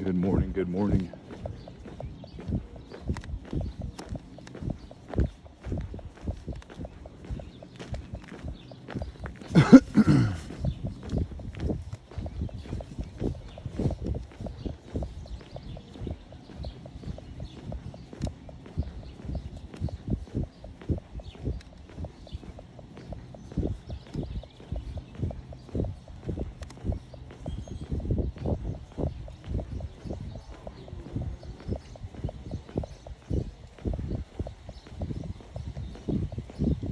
Good morning, good morning.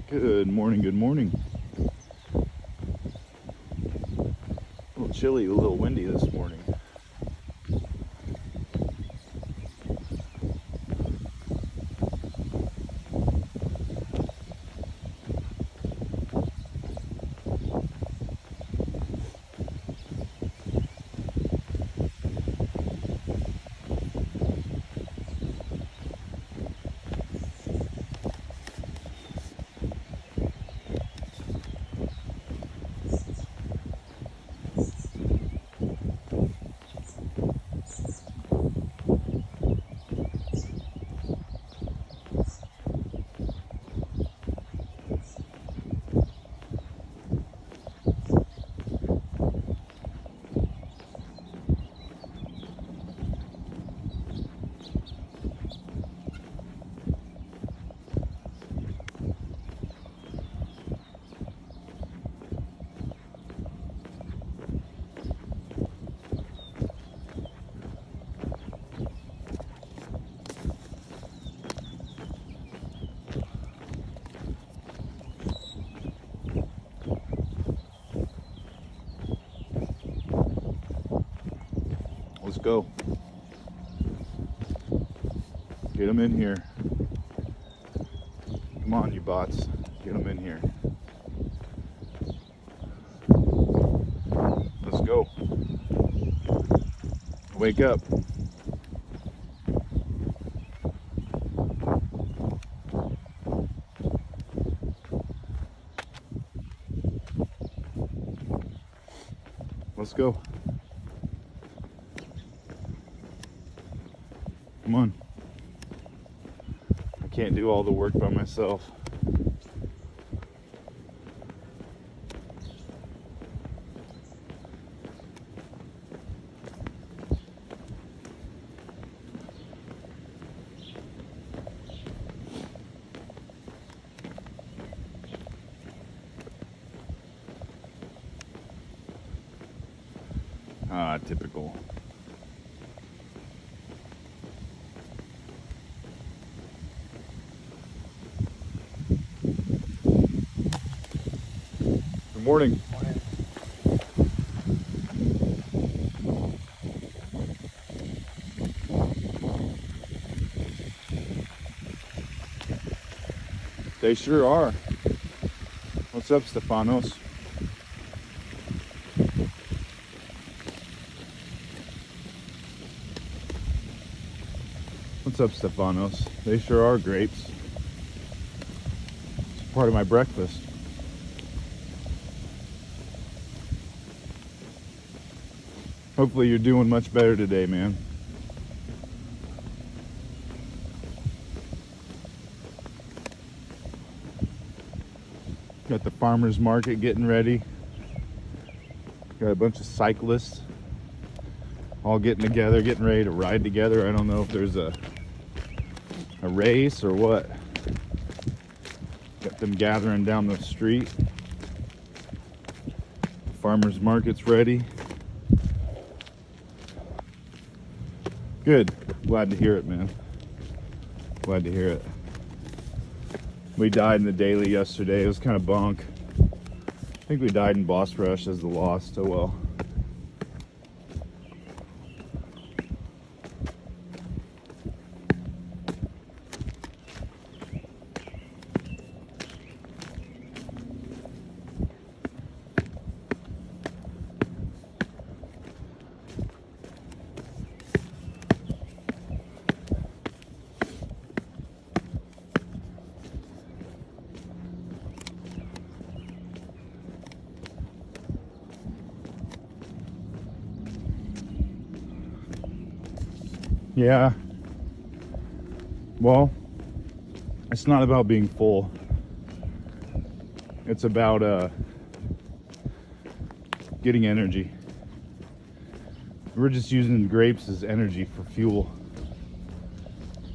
Good morning, good morning. A little chilly, a little windy this morning. Let's go. Get them in here. Come on, you bots. Get them in here. Let's go. Wake up. Let's go. Come on. I can't do all the work by myself. Ah, typical. Good morning. They sure are. What's up, Stefanos? What's up, Stefanos? They sure are grapes. It's part of my breakfast. Hopefully you're doing much better today, man. Got the farmer's market getting ready. Got a bunch of cyclists all getting together, getting ready to ride together. I don't know if there's a race or what. Got them gathering down the street. Farmer's market's ready. Good. Glad to hear it, man. Glad to hear it. We died in the daily yesterday. It was kind of bunk. I think we died in Boss Rush as the loss. Oh well. Yeah. Well, it's not about being full. It's about getting energy. We're just using grapes as energy for fuel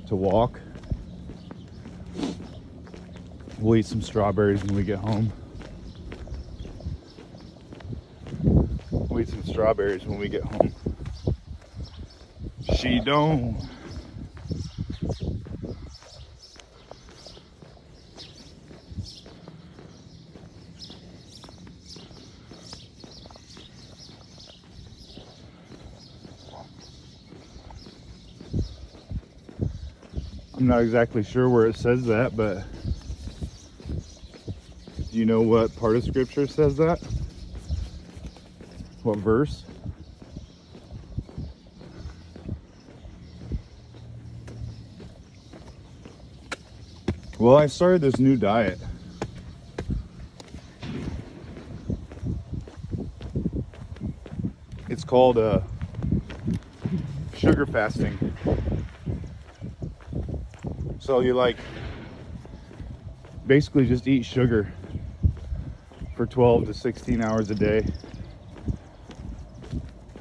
to walk. We'll eat some strawberries when we get home. We'll eat some strawberries when we get home. She don't. I'm not exactly sure where it says that, but do you know what part of scripture says that? What verse? Well, I started this new diet. It's called sugar fasting. So you basically just eat sugar for 12 to 16 hours a day.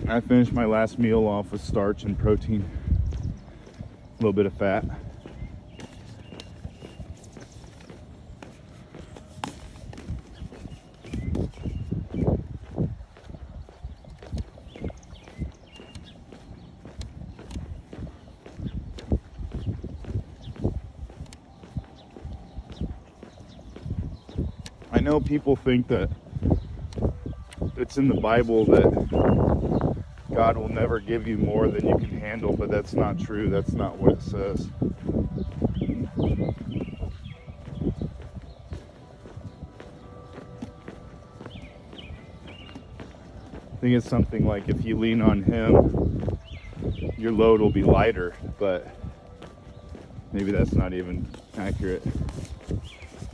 I finished my last meal off with starch and protein, a little bit of fat. I know people think that it's in the Bible that God will never give you more than you can handle, but that's not true. That's not what it says. I think it's something like if you lean on Him, your load will be lighter, but maybe that's not even accurate.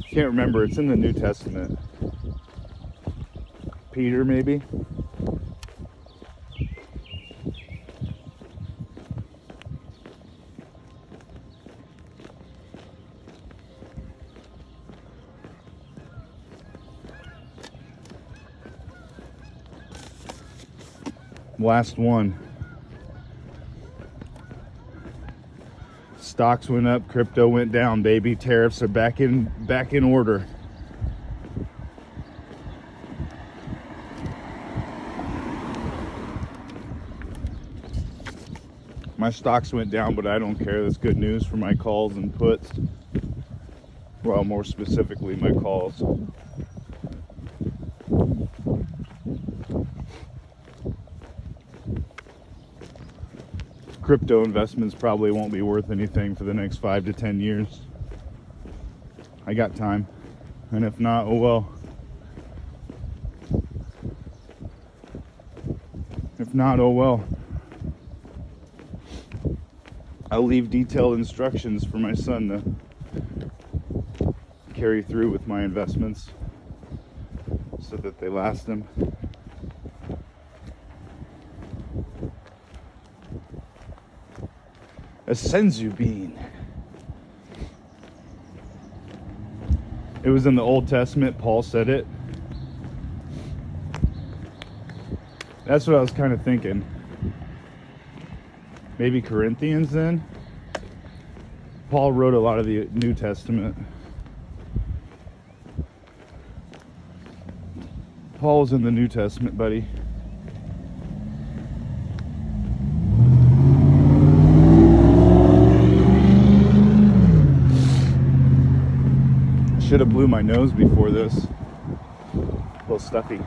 Can't remember. It's in the New Testament. Peter, maybe? Last one. Stocks went up, crypto went down, baby. Tariffs are back in order. My stocks went down, but I don't care. That's good news for my calls and puts. Well, more specifically, my calls. Crypto investments probably won't be worth anything for the next 5 to 10 years. I got time. And if not, oh well. If not, oh well. I'll leave detailed instructions for my son to carry through with my investments so that they last him. A senzu bean. It was in the Old Testament. Paul said it. That's what I was kind of thinking. Maybe Corinthians then? Paul wrote a lot of the New Testament. Paul's in the New Testament, buddy. Should have blew my nose before this. A little stuffy.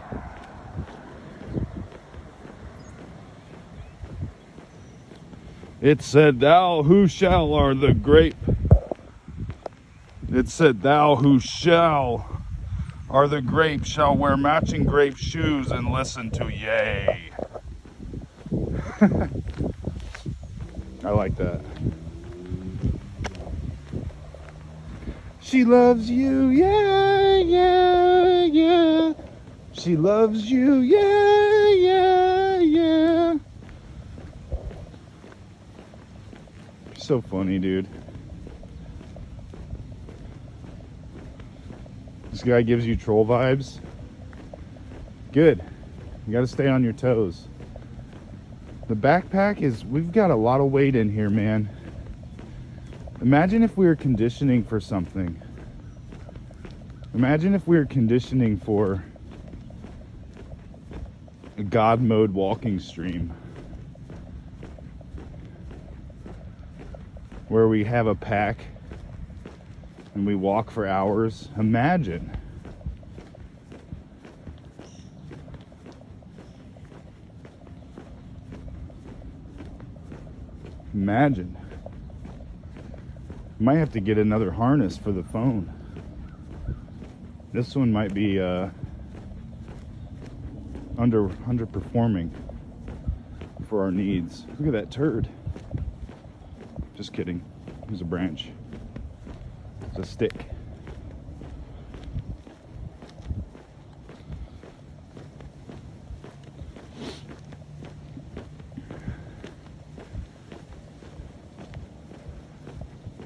It said, thou who shall are the grape. It said, thou who shall are the grape shall wear matching grape shoes and listen to yay. I like that. She loves you, yeah, yeah, yeah. She loves you, yeah, yeah, yeah. So funny, dude. This guy gives you troll vibes. Good. You got to stay on your toes. The backpack is, we've got a lot of weight in here, man. Imagine if we were conditioning for something. Imagine if we were conditioning for a God mode walking stream, where we have a pack and we walk for hours. Imagine. Imagine. Might have to get another harness for the phone. This one might be underperforming for our needs. Look at that turd. Just kidding. It was a branch. It's a stick.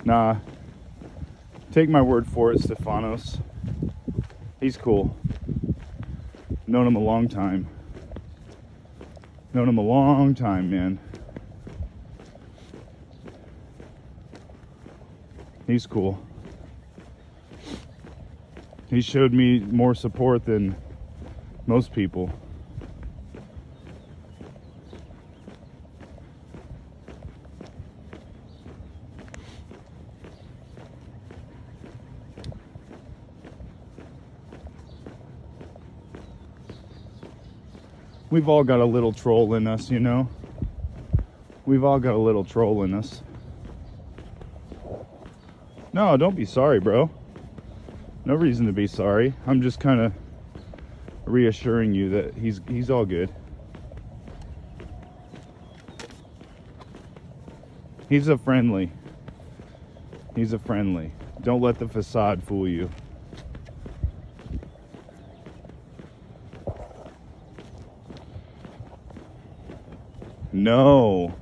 Nah, take my word for it, Stefanos. He's cool. Known him a long time. Known him a long time, man. He's cool. He showed me more support than most people. We've all got a little troll in us, you know? We've all got a little troll in us. No, don't be sorry, bro. No reason to be sorry. I'm just kind of reassuring you that he's all good. He's a friendly. He's a friendly. Don't let the facade fool you. No,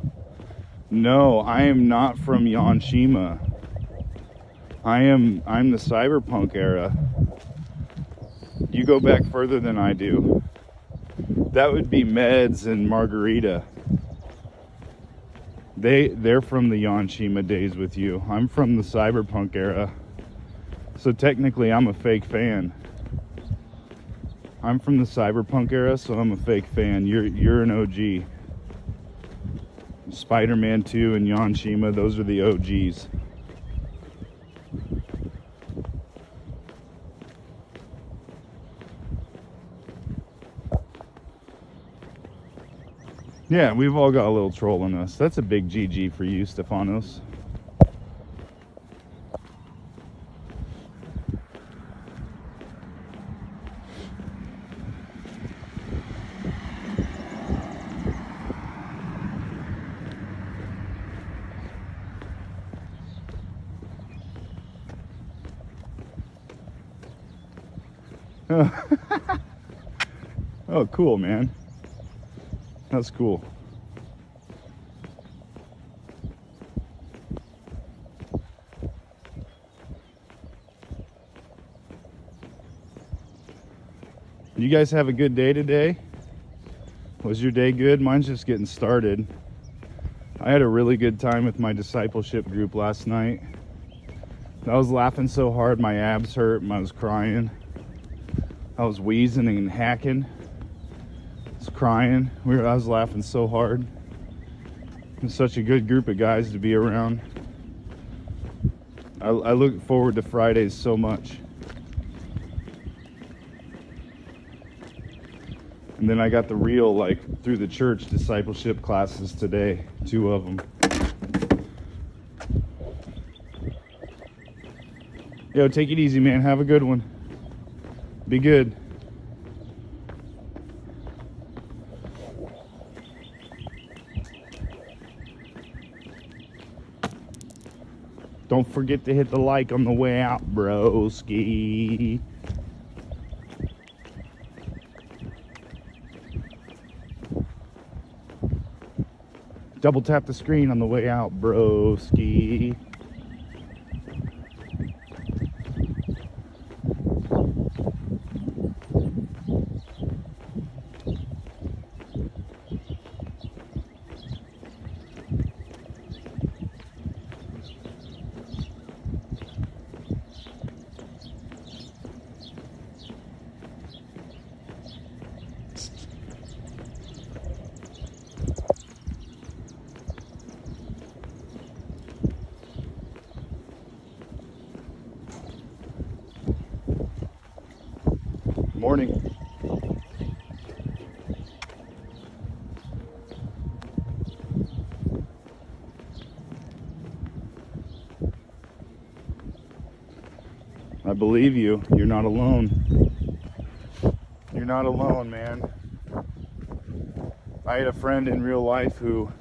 I am not from Yanshima. I'm the cyberpunk era. You go back further than I do. That would be Meds and Margarita. They're from the Yanshima days with you. I'm from the cyberpunk era. So technically I'm a fake fan. I'm from the cyberpunk era, so I'm a fake fan. You're an OG. Spider-Man 2 and Yanshima, those are the OGs. Yeah, we've all got a little troll in us. That's a big GG for you, Stefanos. Oh, cool, man. That's cool. You guys have a good day today? Was your day good? Mine's just getting started. I had a really good time with my discipleship group last night. I was laughing so hard my abs hurt and I was crying. I was wheezing and hacking. I was crying. I was laughing so hard. It's such a good group of guys to be around. I look forward to Fridays so much. And then I got the real, like, through the church discipleship classes today. 2 of them. Yo, take it easy, man. Have a good one. Be good. Don't forget to hit the like on the way out, broski. Double tap the screen on the way out, broski. Morning. I believe you. You're not alone. You're not alone, man. I had a friend in real life who,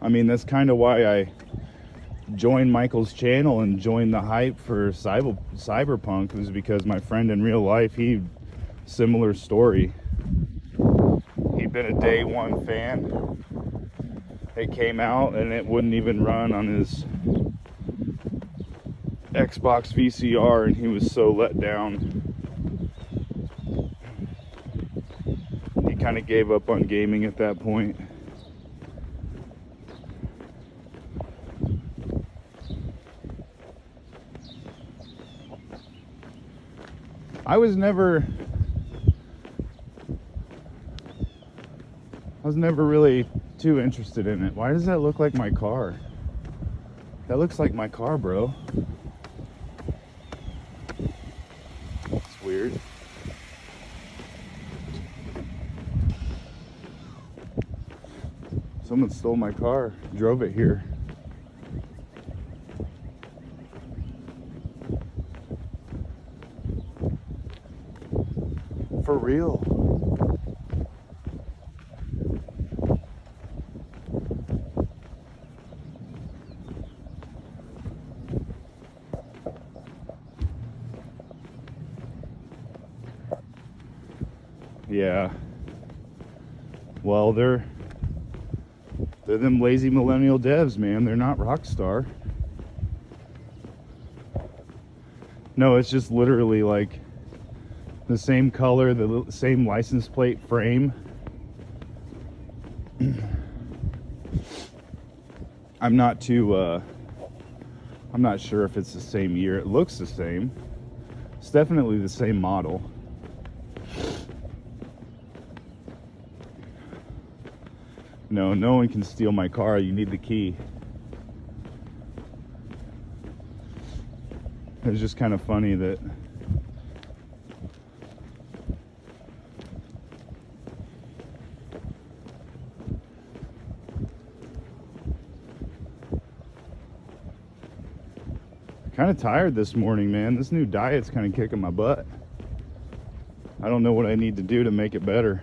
I mean, that's kind of why I joined Michael's channel and joined the hype for cyberpunk, was because my friend in real life, similar story. He'd been a day one fan. It came out and it wouldn't even run on his Xbox VCR, and he was so let down. He kind of gave up on gaming at that point. I was never really too interested in it. Why does that look like my car? That looks like my car, bro. It's weird. Someone stole my car, drove it here. For real. Yeah. Well, they're them lazy millennial devs, man. They're not Rockstar. No, it's just literally like the same color, the same license plate frame. I'm not sure if it's the same year. It looks the same. It's definitely the same model. No one can steal my car. You need the key. It's just kind of funny that kind of tired this morning, man. This new diet's kind of kicking my butt. I don't know what I need to do to make it better.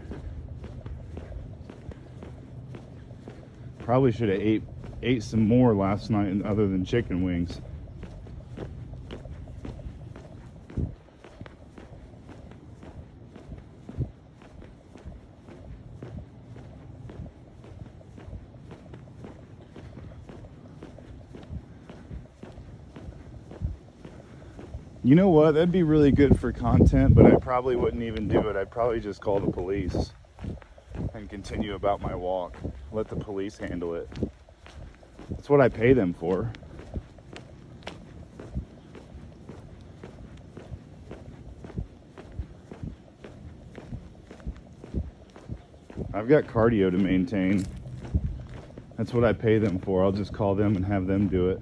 Probably should have ate some more last night other than chicken wings. You know what? That'd be really good for content, but I probably wouldn't even do it. I'd probably just call the police and continue about my walk. Let the police handle it. That's what I pay them for. I've got cardio to maintain. That's what I pay them for. I'll just call them and have them do it.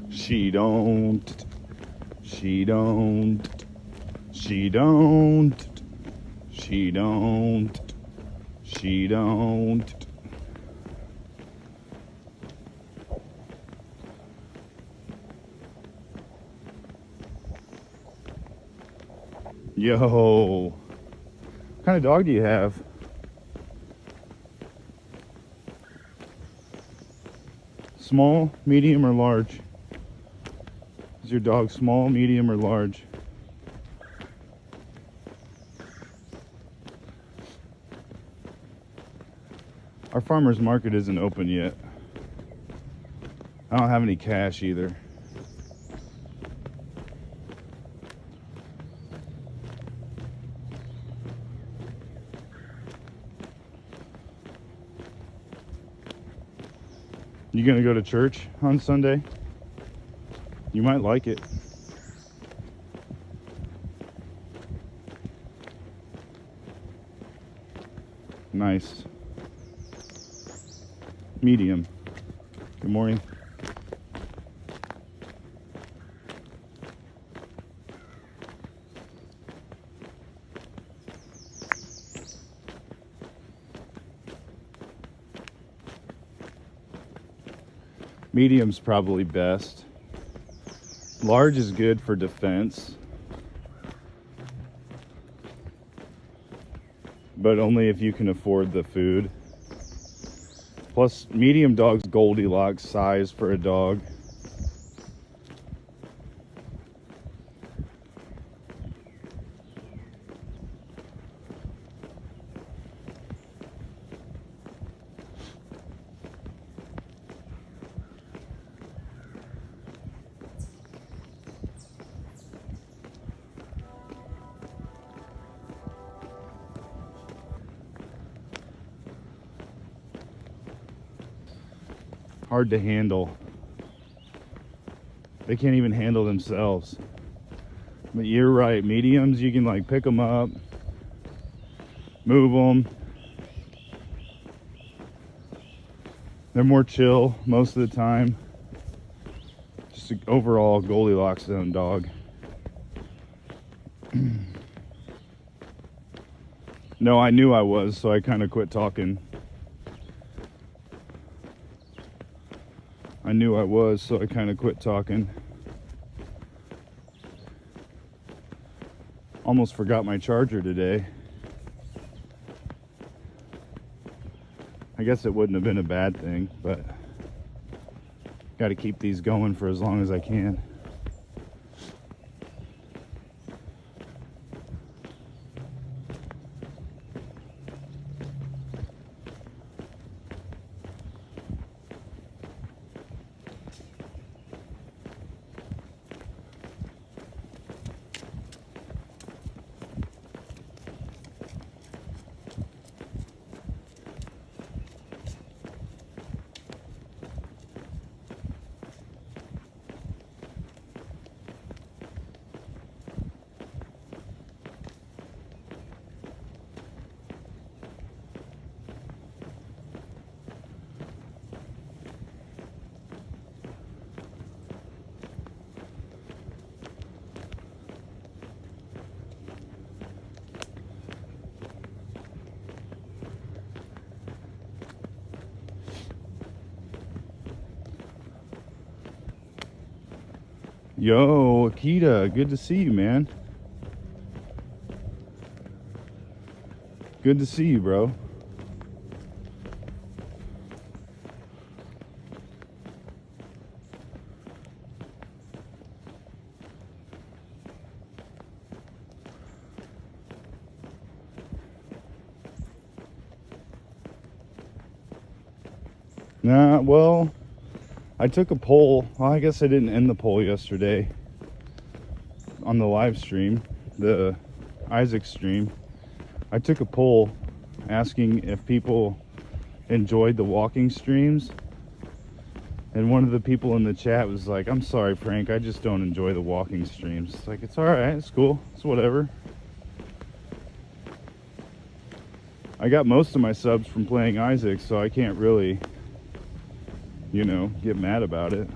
She don't. She don't. She don't. She don't. She don't. Yo, what kind of dog do you have? Small, medium, or large? Is your dog small, medium, or large? Our farmer's market isn't open yet. I don't have any cash either. You gonna go to church on Sunday? You might like it. Nice. Medium. Good morning. Medium's probably best. Large is good for defense, but only if you can afford the food. Plus, medium dog's Goldilocks size for a dog. Hard to handle. They can't even handle themselves. But you're right, mediums, you can like pick them up, move them. They're more chill most of the time. Just an overall Goldilocks zone dog. No, I knew I was, so I kind of quit talking. I knew I was, so I kind of quit talking. Almost forgot my charger today. I guess it wouldn't have been a bad thing, but got to keep these going for as long as I can. Yo, Akita, good to see you, man. Good to see you, bro. Nah, well, I took a poll. Well, I guess I didn't end the poll yesterday on the live stream, the Isaac stream. I took a poll asking if people enjoyed the walking streams. And one of the people in the chat was like, I'm sorry, Frank, I just don't enjoy the walking streams. It's like, it's all right, it's cool, it's whatever. I got most of my subs from playing Isaac, so I can't really, you know, get mad about it.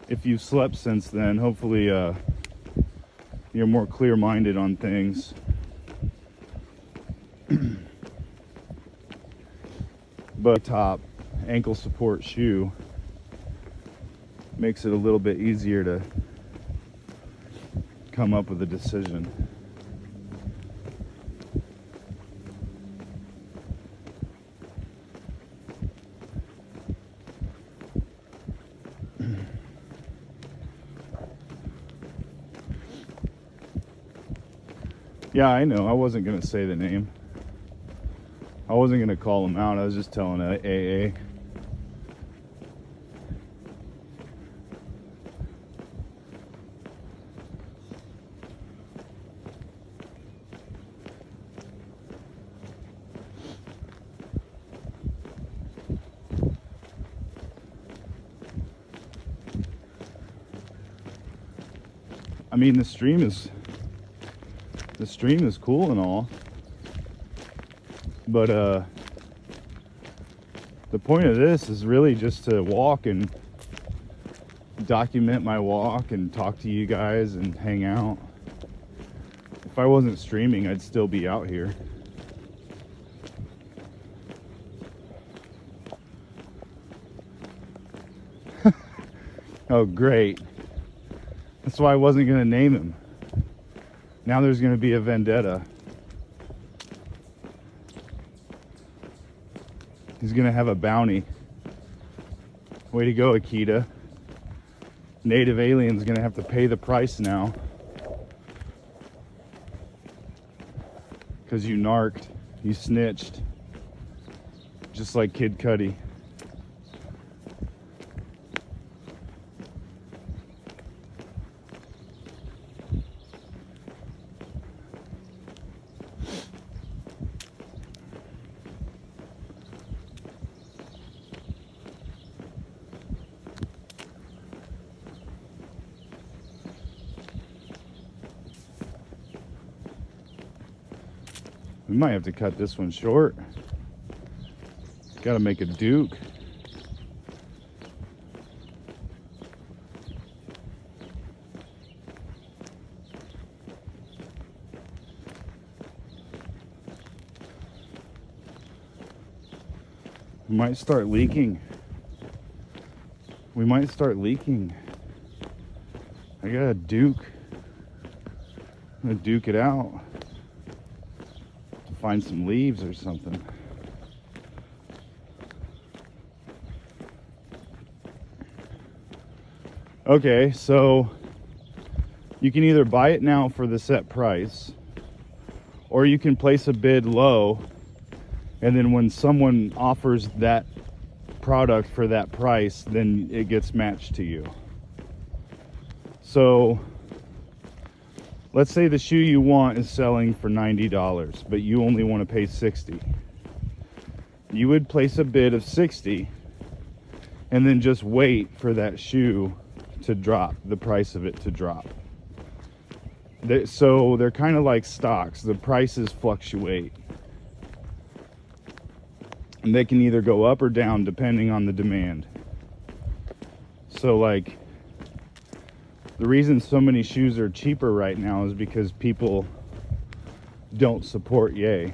If you've slept since then, hopefully you're more clear-minded on things. But top ankle support shoe makes it a little bit easier to come up with a decision. Yeah, I know. I wasn't going to say the name. I wasn't going to call him out. I was just telling AA. I mean, the stream is cool and all, but the point of this is really just to walk and document my walk and talk to you guys and hang out. If I wasn't streaming, I'd still be out here. Oh, great. That's why I wasn't going to name him. Now there's going to be a vendetta. He's going to have a bounty. Way to go, Akita. Native alien's going to have to pay the price now. Because you narked. You snitched. Just like Kid Cudi. We might have to cut this one short. Got to make a Duke. We might start leaking. We might start leaking. I got a Duke. I'm gonna Duke it out. Find some leaves or something. Okay, so you can either buy it now for the set price, or you can place a bid low, and then when someone offers that product for that price, then it gets matched to you. So let's say the shoe you want is selling for $90, but you only want to pay $60. You would place a bid of $60 and then just wait for that shoe to drop, the price of it to drop. So they're kind of like stocks. The prices fluctuate. And they can either go up or down depending on the demand. So like, the reason so many shoes are cheaper right now is because people don't support Ye.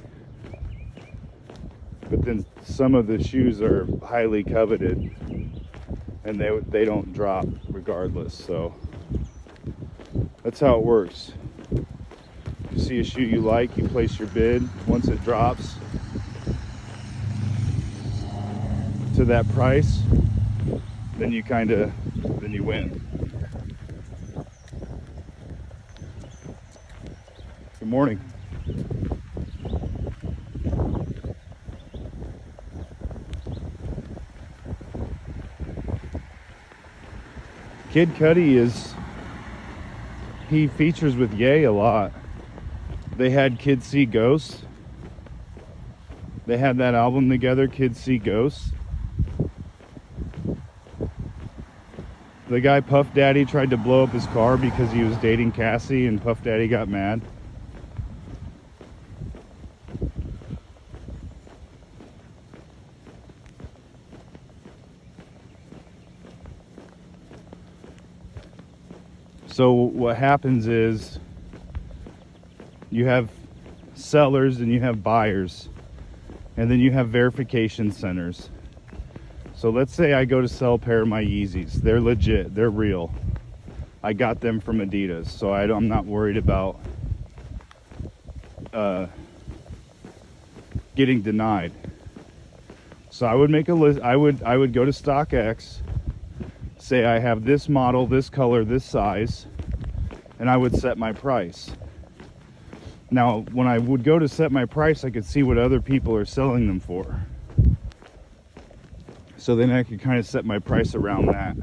But then some of the shoes are highly coveted and they don't drop regardless. So that's how it works. If you see a shoe you like, you place your bid. Once it drops to that price, then you win. Good morning. Kid Cudi he features with Ye a lot. They had Kids See Ghosts. They had that album together, Kids See Ghosts. The guy Puff Daddy tried to blow up his car because he was dating Cassie, and Puff Daddy got mad. So what happens is you have sellers and you have buyers, and then you have verification centers. So let's say I go to sell a pair of my Yeezys. They're legit, they're real. I got them from Adidas, so I'm not worried about getting denied. So I would make a list. I would go to StockX, say I have this model, this color, this size, and I would set my price. Now, when I would go to set my price, I could see what other people are selling them for. So then I could kind of set my price around that.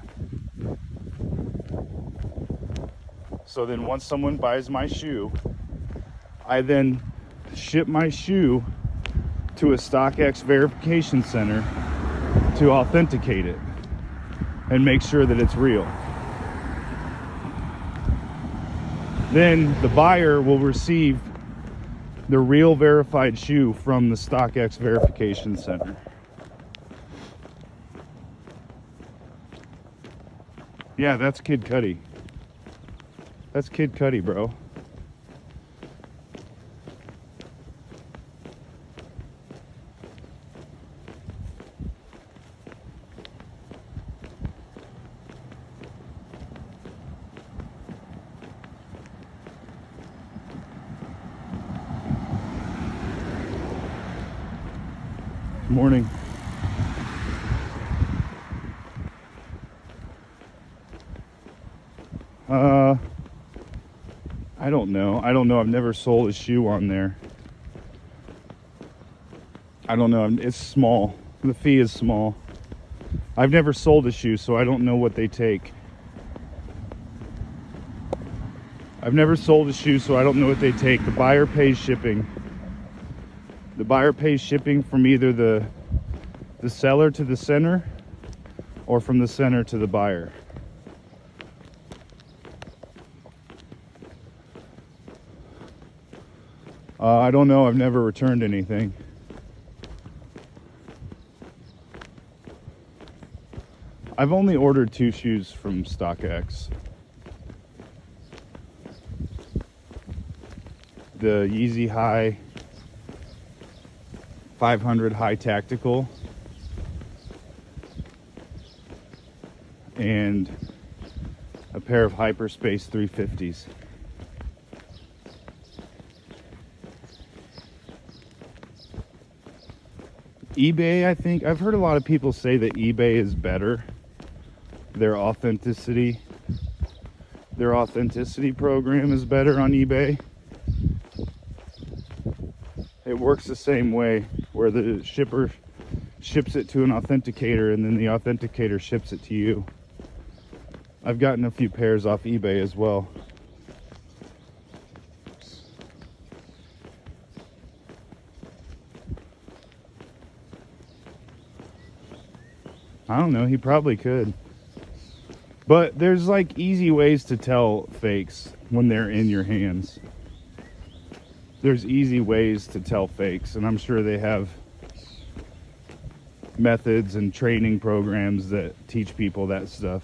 So then once someone buys my shoe, I then ship my shoe to a StockX verification center to authenticate it and make sure that it's real. Then the buyer will receive the real verified shoe from the StockX verification center. Yeah, that's Kid Cudi. That's Kid Cudi, bro. Morning. I don't know. I've never sold a shoe on there. I don't know. It's small. The fee is small. I've never sold a shoe, so I don't know what they take. I've never sold a shoe, so I don't know what they take. The buyer pays shipping. The buyer pays shipping from either the seller to the center or from the center to the buyer. I don't know. I've never returned anything. I've only ordered 2 shoes from StockX. The Yeezy High 500 High Tactical and a pair of Hyperspace 350s. eBay, I think, I've heard a lot of people say that eBay is better. Their authenticity program is better on eBay. It works the same way, where the shipper ships it to an authenticator and then the authenticator ships it to you. I've gotten a few pairs off eBay as well. I don't know, he probably could. But there's like easy ways to tell fakes when they're in your hands. There's easy ways to tell fakes, and I'm sure they have methods and training programs that teach people that stuff.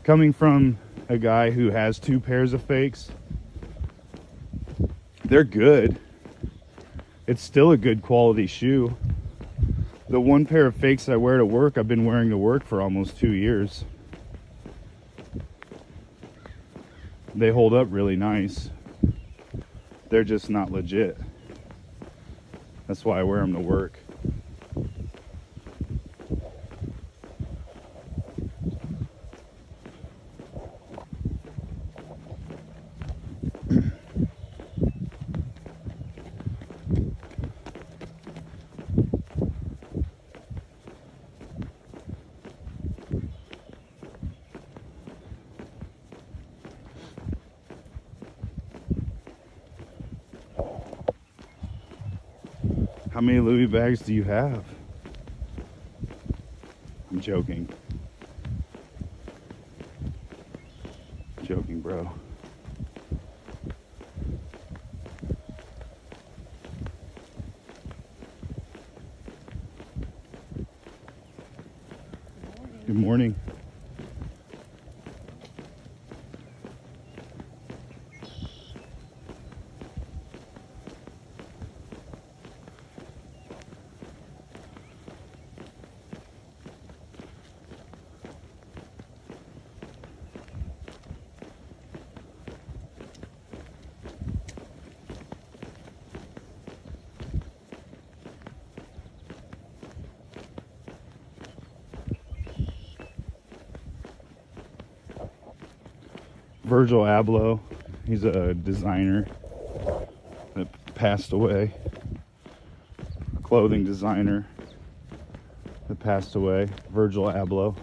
Coming from a guy who has 2 pairs of fakes, they're good. It's still a good quality shoe. The 1 pair of fakes I wear to work, I've been wearing to work for almost 2 years. They hold up really nice. They're just not legit. That's why I wear them to work. How many Louis bags do you have? I'm joking. Joking, bro. Good morning. Virgil Abloh. He's a designer that passed away. A clothing designer that passed away. Virgil Abloh.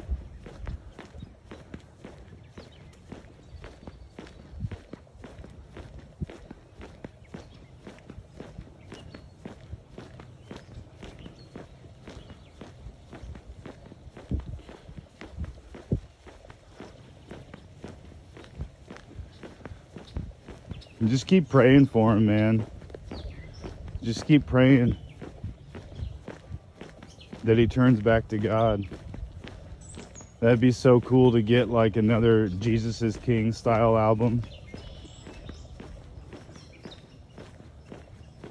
And just keep praying for him, man. Just keep praying that he turns back to God. That'd be so cool to get like another Jesus is King style album.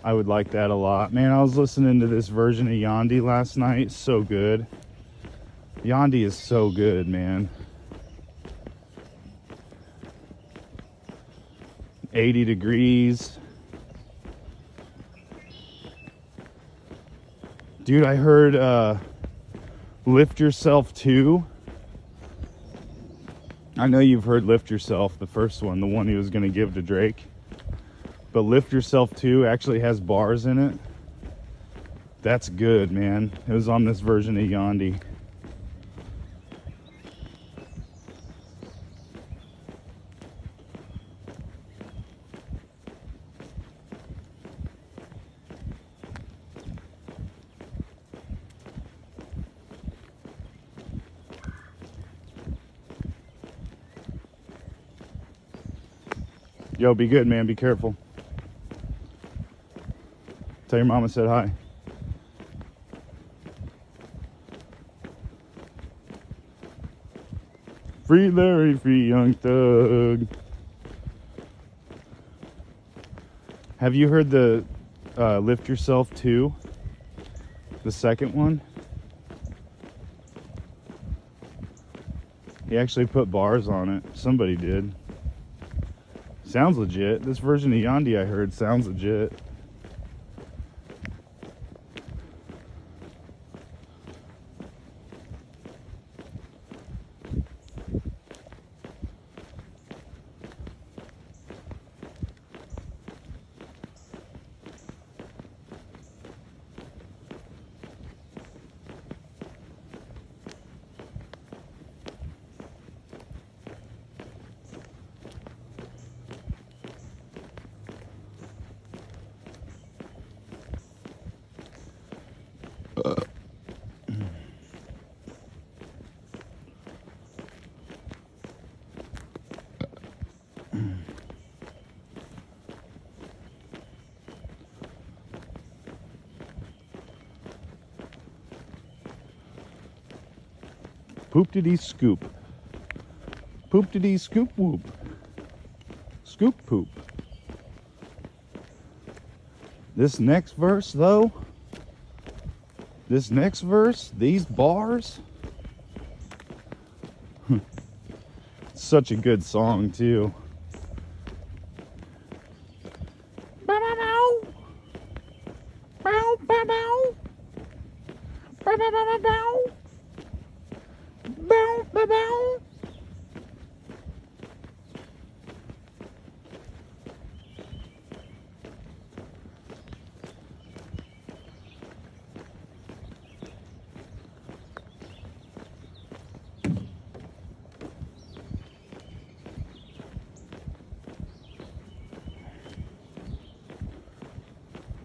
I would like that a lot. Man, I was listening to this version of Yeezy last night. So good. Yeezy is so good, man. 80 degrees. Dude, I heard Lift Yourself 2. I know you've heard Lift Yourself, the first one, the one he was going to give to Drake. But Lift Yourself 2 actually has bars in it. That's good, man. It was on this version of Yeezy. Yo, be good, man. Be careful. Tell your mom I said hi. Free Larry, free Young Thug. Have you heard the Lift Yourself 2? The second one? He actually put bars on it. Somebody did. Sounds legit. This version of Yeezy I heard sounds legit. Poop-de-dee scoop. Poop-de-dee scoop whoop. Scoop poop. This next verse, though, these bars, such a good song, too. Bow, bow, bow, bow. Bow, bow, bow, bow. Bow, bow, bow.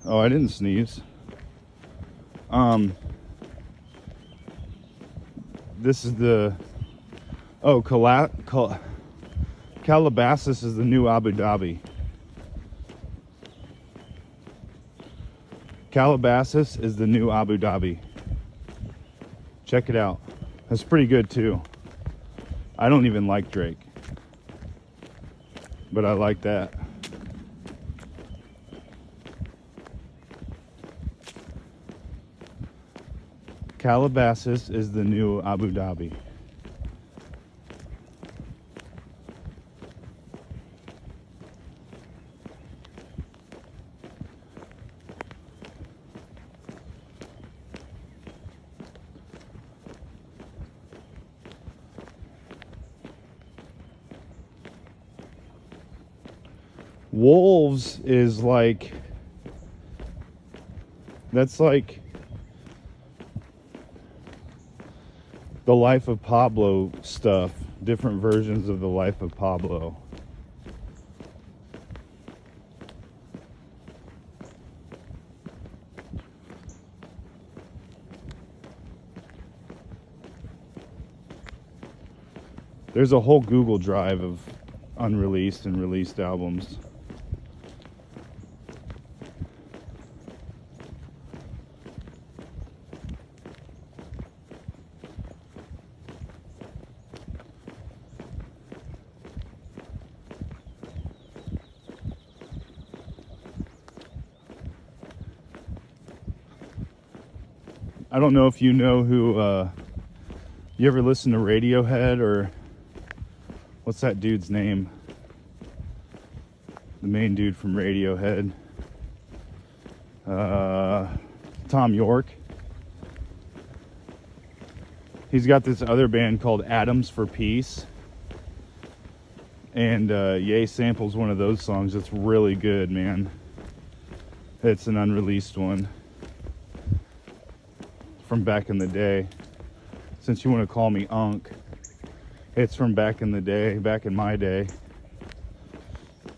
Oh, I didn't sneeze. This is the... Oh, Calabasas is the new Abu Dhabi. Calabasas is the new Abu Dhabi. Check it out. That's pretty good, too. I don't even like Drake, but I like that. Calabasas is the new Abu Dhabi. Wolves is like, that's like the Life of Pablo stuff, different versions of the Life of Pablo. There's a whole Google Drive of unreleased and released albums. I don't know if you know who, you ever listen to Radiohead, or what's that dude's name? The main dude from Radiohead. Tom York. He's got this other band called Atoms for Peace. And Ye samples one of those songs. It's really good, man. It's an unreleased one from back in the day. Since you want to call me Unk, it's from back in the day, back in my day.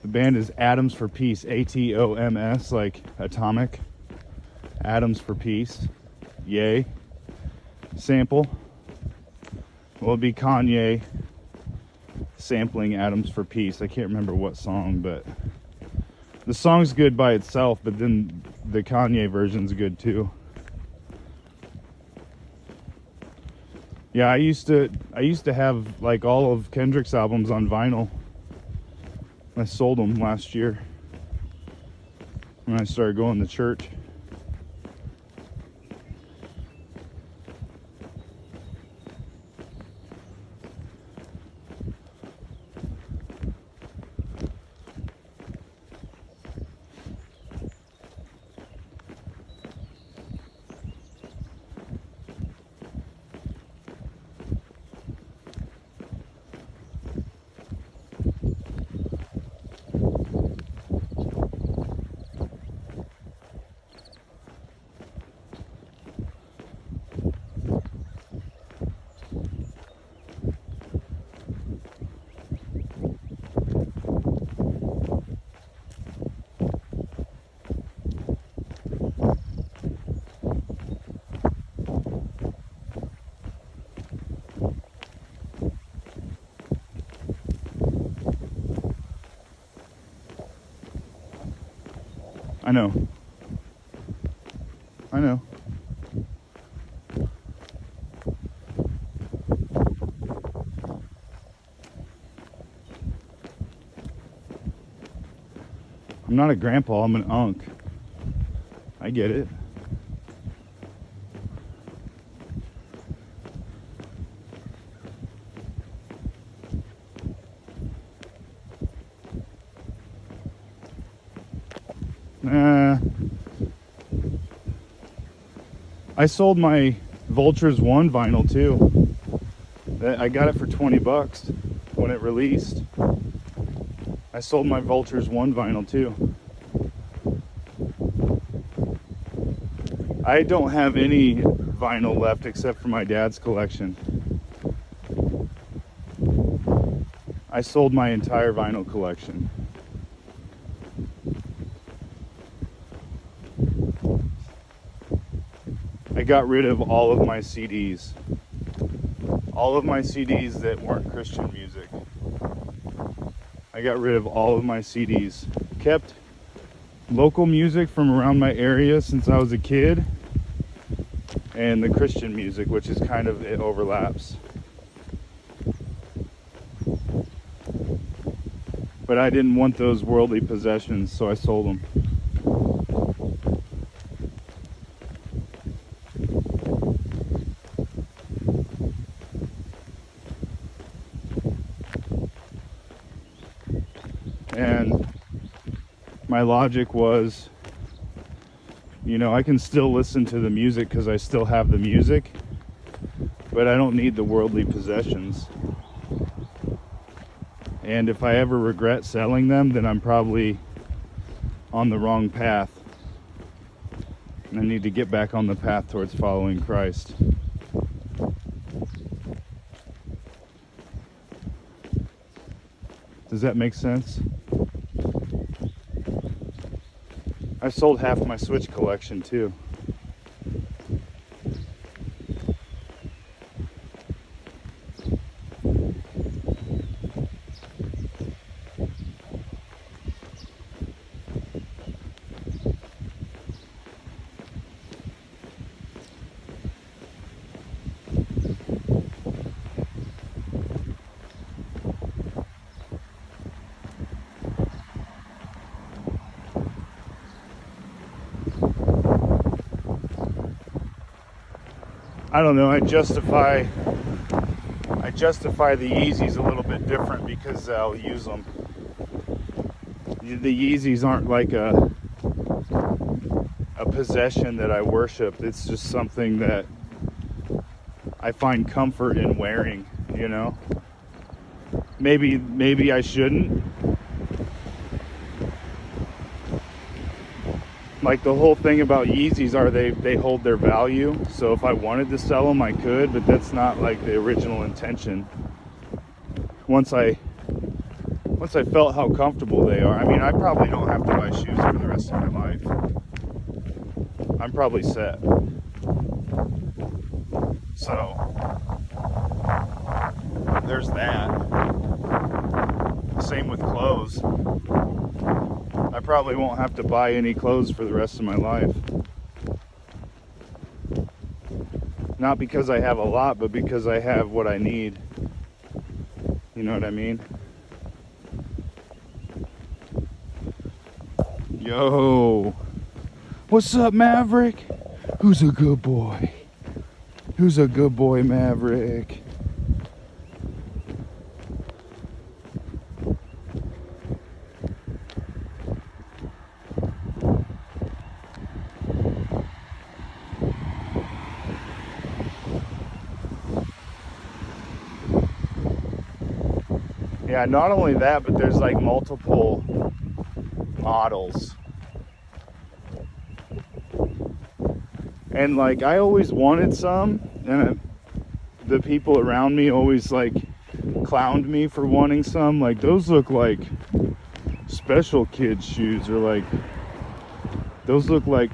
The band is Atoms for Peace, ATOMS, like atomic. Atoms for Peace. Yay. Sample. Well, it'd be Kanye sampling Atoms for Peace. I can't remember what song, but the song's good by itself, but then the Kanye version's good too. Yeah, I used to have like all of Kendrick's albums on vinyl. I sold them last year when I started going to church. I know. I'm not a grandpa, I'm an unk. I get it. I sold my Vultures 1 vinyl too. I got it for $20 when it released. I sold my Vultures 1 vinyl too. I don't have any vinyl left except for my dad's collection. I sold my entire vinyl collection. I got rid of all of my CDs. All of my CDs that weren't Christian music. I got rid of all of my CDs. Kept local music from around my area since I was a kid, and the Christian music, which is kind of, it overlaps. But I didn't want those worldly possessions, so I sold them. And my logic was, you know, I can still listen to the music because I still have the music, but I don't need the worldly possessions. And if I ever regret selling them, then I'm probably on the wrong path. And I need to get back on the path towards following Christ. Does that make sense? I sold half my Switch collection too. I don't know, I justify the Yeezys a little bit different because I'll use them. The Yeezys aren't like a possession that I worship. It's just something that I find comfort in wearing, you know? Maybe I shouldn't. Like the whole thing about Yeezys are they hold their value. So if I wanted to sell them, I could, but that's not like the original intention. Once I felt how comfortable they are, I mean, I probably don't have to buy shoes for the rest of my life. I'm probably set. So there's that. Same with clothes. I probably won't have to buy any clothes for the rest of my life. Not because I have a lot, but because I have what I need. You know what I mean? Yo, what's up, Maverick? Who's a good boy? Who's a good boy, Maverick? Yeah, not only that, but there's like multiple models. And like I always wanted some, and the people around me always like clowned me for wanting some. Like those look like special kids shoes, or like those look like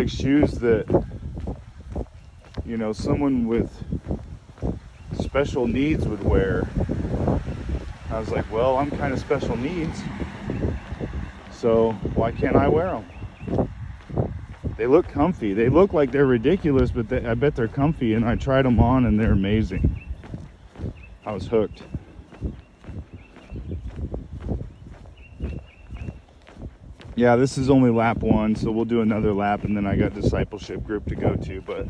shoes that, you know, someone with special needs would wear. I was like, well, I'm kind of special needs, so why can't I wear them? They look comfy. They look like they're ridiculous, but I bet they're comfy, and I tried them on and they're amazing. I was hooked. Yeah, this is only lap 1, so we'll do another lap, and then I got discipleship group to go to, but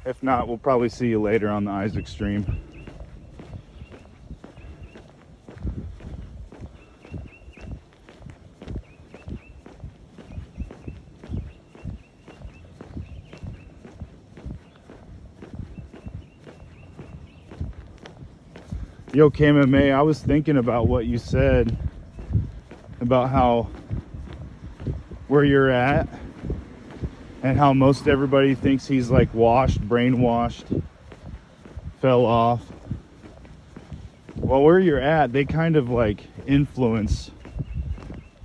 if not, we'll probably see you later on the Isaac stream. Yo, KMMA, I was thinking about what you said about how where you're at and how most everybody thinks he's like washed, brainwashed, fell off. Well, where you're at, they kind of like influence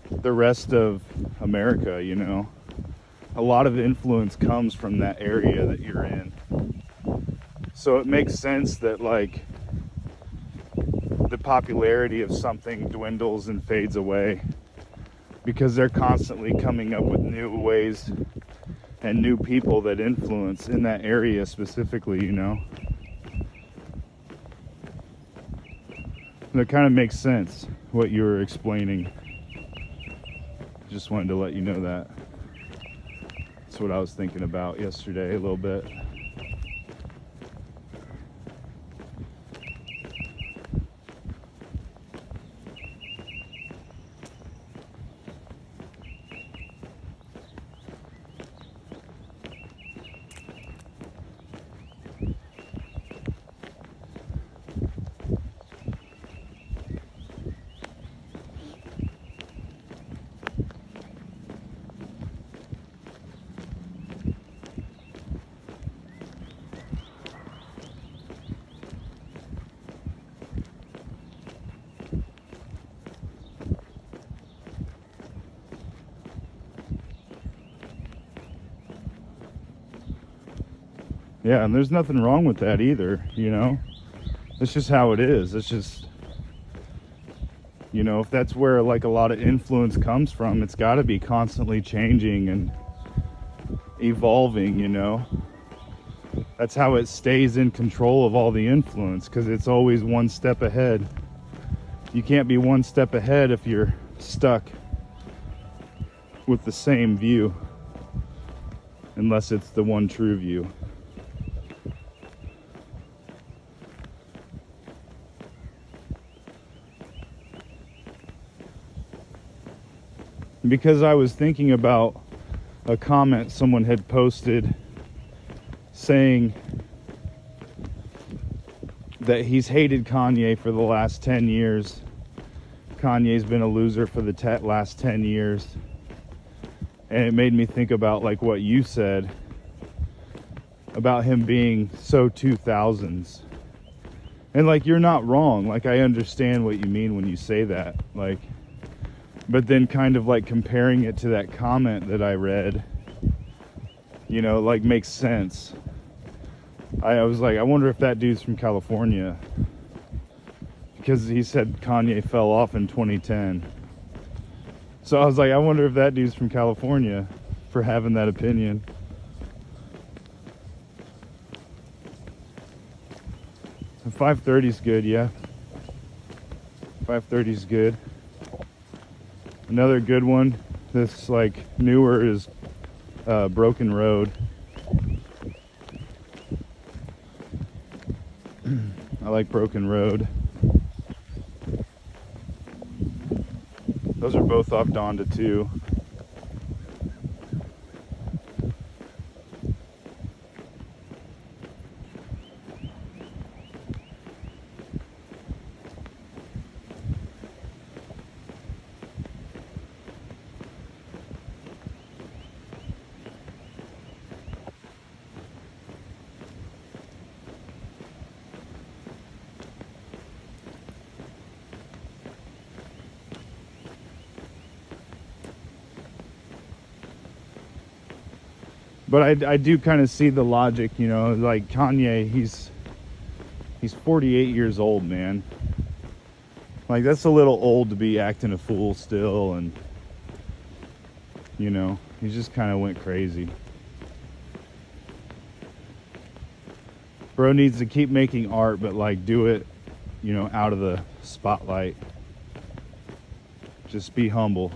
the rest of America, you know. A lot of influence comes from that area that you're in. So it makes sense that like the popularity of something dwindles and fades away because they're constantly coming up with new ways and new people that influence in that area specifically, you know. That kind of makes sense, what you were explaining. Just wanted to let you know that. That's what I was thinking about yesterday a little bit. Yeah, and there's nothing wrong with that either, you know. It's just how it is. It's just, you know, if that's where like a lot of influence comes from, it's got to be constantly changing and evolving, you know. That's how it stays in control of all the influence, because it's always one step ahead. You can't be one step ahead if you're stuck with the same view, unless it's the one true view. Because I was thinking about a comment someone had posted saying that he's hated Kanye for the last 10 years. Kanye's been a loser for the last 10 years. And it made me think about like what you said about him being so 2000s. And like, you're not wrong. Like, I understand what you mean when you say that. Like, but then kind of like comparing it to that comment that I read, you know, like makes sense. I was like, I wonder if that dude's from California, because he said Kanye fell off in 2010. So I was like, I wonder if that dude's from California for having that opinion. And 530's good, yeah. 530's good. Another good one, this like newer, is Broken Road. I like Broken Road. Those are both off Donda 2. But I do kind of see the logic, you know, like Kanye, he's 48 years old, man. Like, that's a little old to be acting a fool still, and, you know, he just kind of went crazy. Bro needs to keep making art, but like do it, you know, out of the spotlight. Just be humble.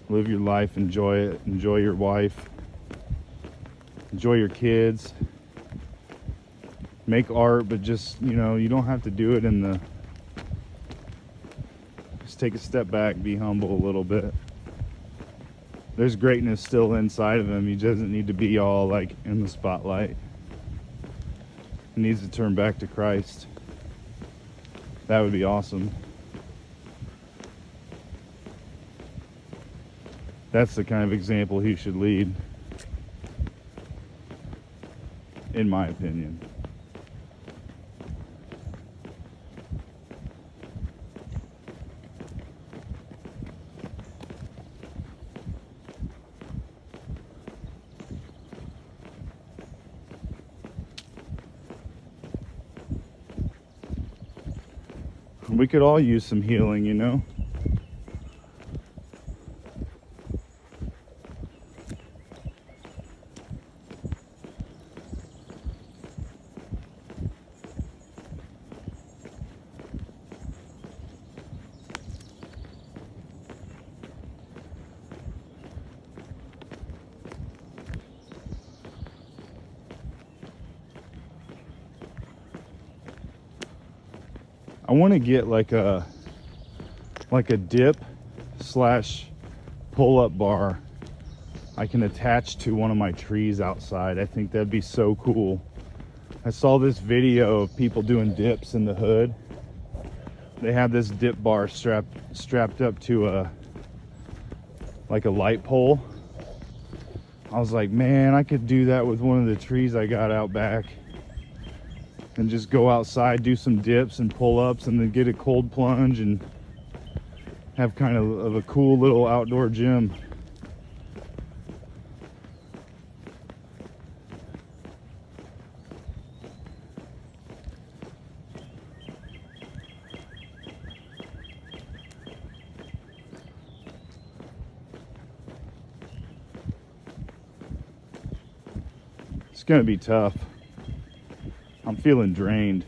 Live your life, enjoy it, enjoy your wife, enjoy your kids. Make art, but just, you know, you don't have to do it in the... Just take a step back, be humble a little bit. There's greatness still inside of him. He doesn't need to be all like in the spotlight. He needs to turn back to Christ. That would be awesome. That's the kind of example he should lead, in my opinion. We could all use some healing, you know? I want to get like a dip slash pull-up bar I can attach to one of my trees outside. I think that'd be so cool. I saw this video of people doing dips in the hood. They have this dip bar strapped up to a light pole. I was like, man, I could do that with one of the trees I got out back. And just go outside, do some dips and pull-ups, and then get a cold plunge and have kind of a cool little outdoor gym. It's gonna be tough. I'm feeling drained.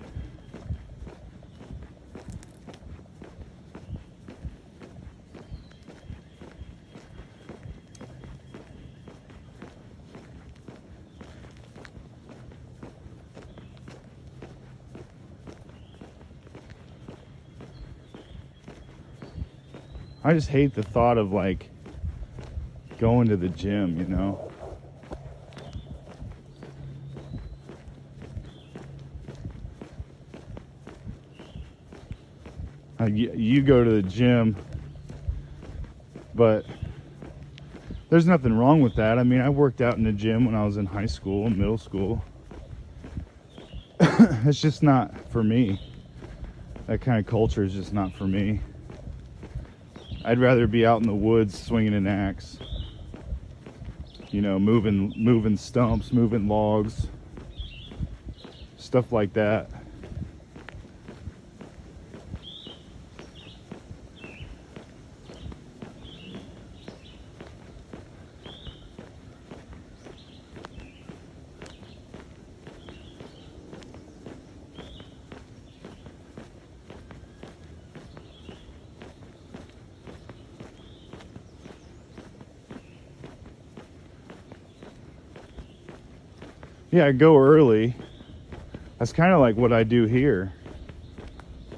I just hate the thought of like going to the gym, you know? You go to the gym, but there's nothing wrong with that. I mean, I worked out in the gym when I was in high school and middle school. It's just not for me. That kind of culture is just not for me. I'd rather be out in the woods swinging an axe, you know, moving stumps, moving logs, stuff like that. Yeah, I go early. That's kind of like what I do here.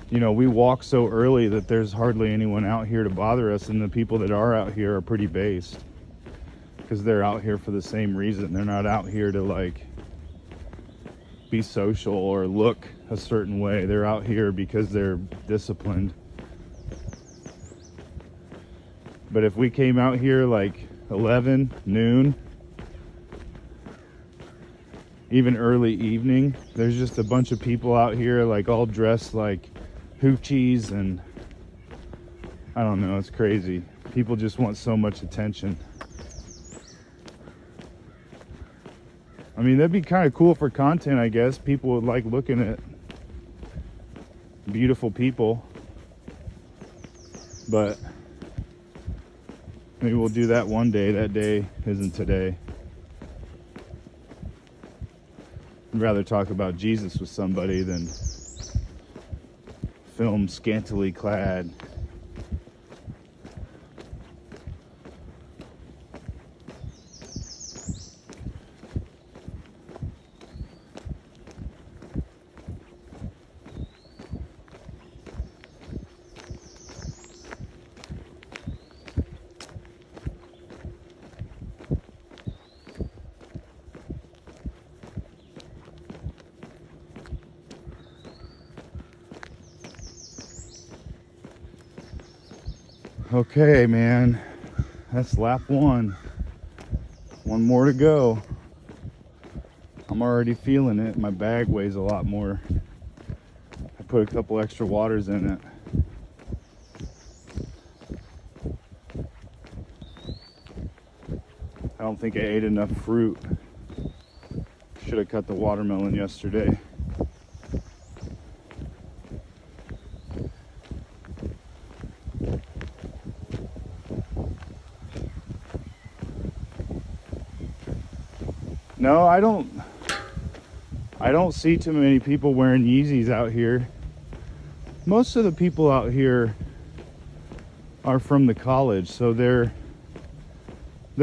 You know, we walk so early that there's hardly anyone out here to bother us, and the people that are out here are pretty based because they're out here for the same reason. They're not out here to like be social or look a certain way. They're out here because they're disciplined. But if we came out here like 11, noon, even early evening, there's just a bunch of people out here like all dressed like hoochies, and I don't know, it's crazy. People just want so much attention. I mean, that'd be kind of cool for content, I guess. People would like looking at beautiful people, but maybe we'll do that one day. That day isn't today. I'd rather talk about Jesus with somebody than film scantily clad. Okay, man, that's lap one. One more to go. I'm already feeling it. My bag weighs a lot more. I put a couple extra waters in it. I don't think I ate enough fruit. Should have cut the watermelon yesterday. No, I don't see too many people wearing Yeezys out here. Most of the people out here are from the college, so they're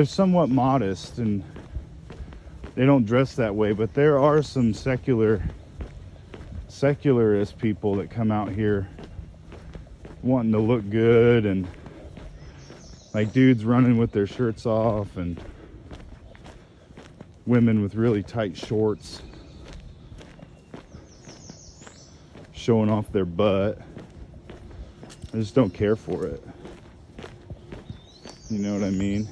somewhat modest and they don't dress that way, but there are some secularist people that come out here wanting to look good, and like dudes running with their shirts off and women with really tight shorts showing off their butt. I just don't care for it. You know what I mean?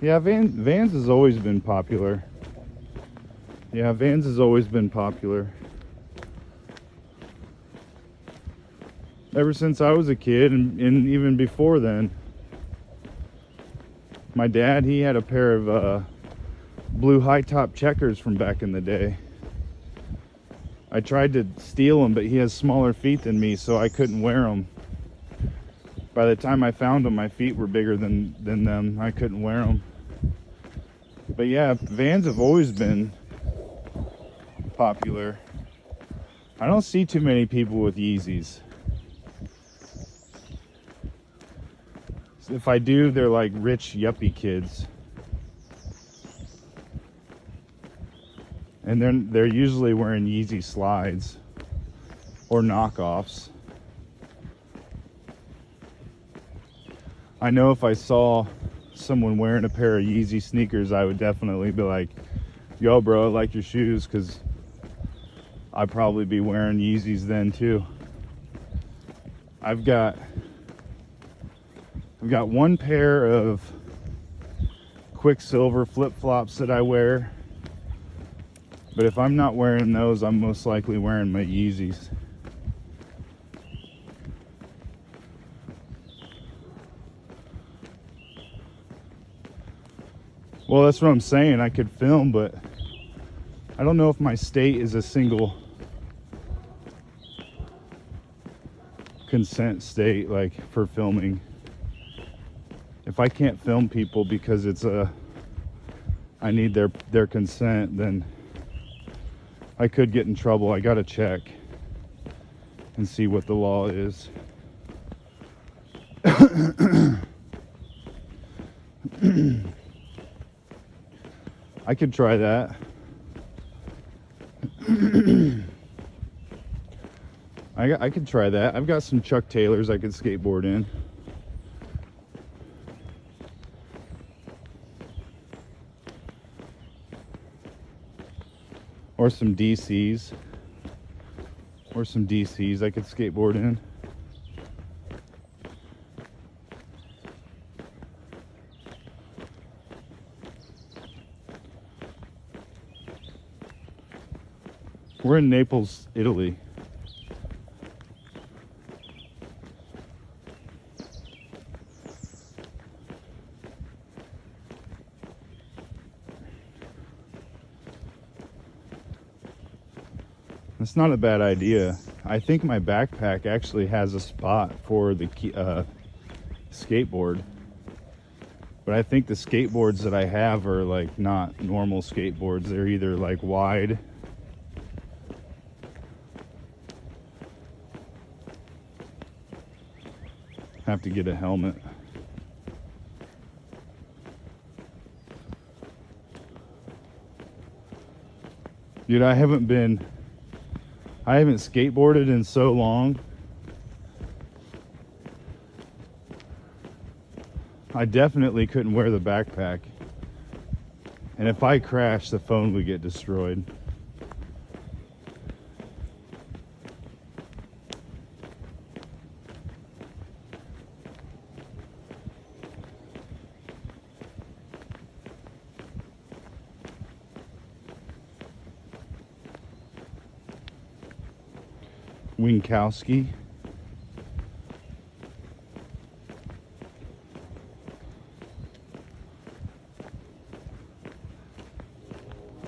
Yeah, Vans has always been popular. Yeah, Vans has always been popular. Ever since I was a kid, and even before then. My dad, he had a pair of blue high-top checkers from back in the day. I tried to steal them, but he has smaller feet than me, so I couldn't wear them. By the time I found them, my feet were bigger than them. I couldn't wear them. But yeah, Vans have always been popular. I don't see too many people with Yeezys. If I do, they're like rich yuppie kids. And they're usually wearing Yeezy slides or knockoffs. I know if I saw someone wearing a pair of Yeezy sneakers, I would definitely be like, yo bro, I like your shoes, because I'd probably be wearing Yeezys then too. I've got one pair of Quicksilver flip-flops that I wear, but if I'm not wearing those, I'm most likely wearing my Yeezys. Well, that's what I'm saying. I could film, but I don't know if my state is a single consent state, like for filming. If I can't film people because I need their consent, then I could get in trouble. I gotta check and see what the law is. I could try that. I could try that. I've got some Chuck Taylors I could skateboard in. Or some DCs. Or some DCs I could skateboard in. We're in Naples, Italy. That's not a bad idea. I think my backpack actually has a spot for the skateboard. But I think the skateboards that I have are like not normal skateboards. They're either like wide. Have to get a helmet. Dude, I haven't skateboarded in so long. I definitely couldn't wear the backpack. And if I crashed, the phone would get destroyed. Winkowski.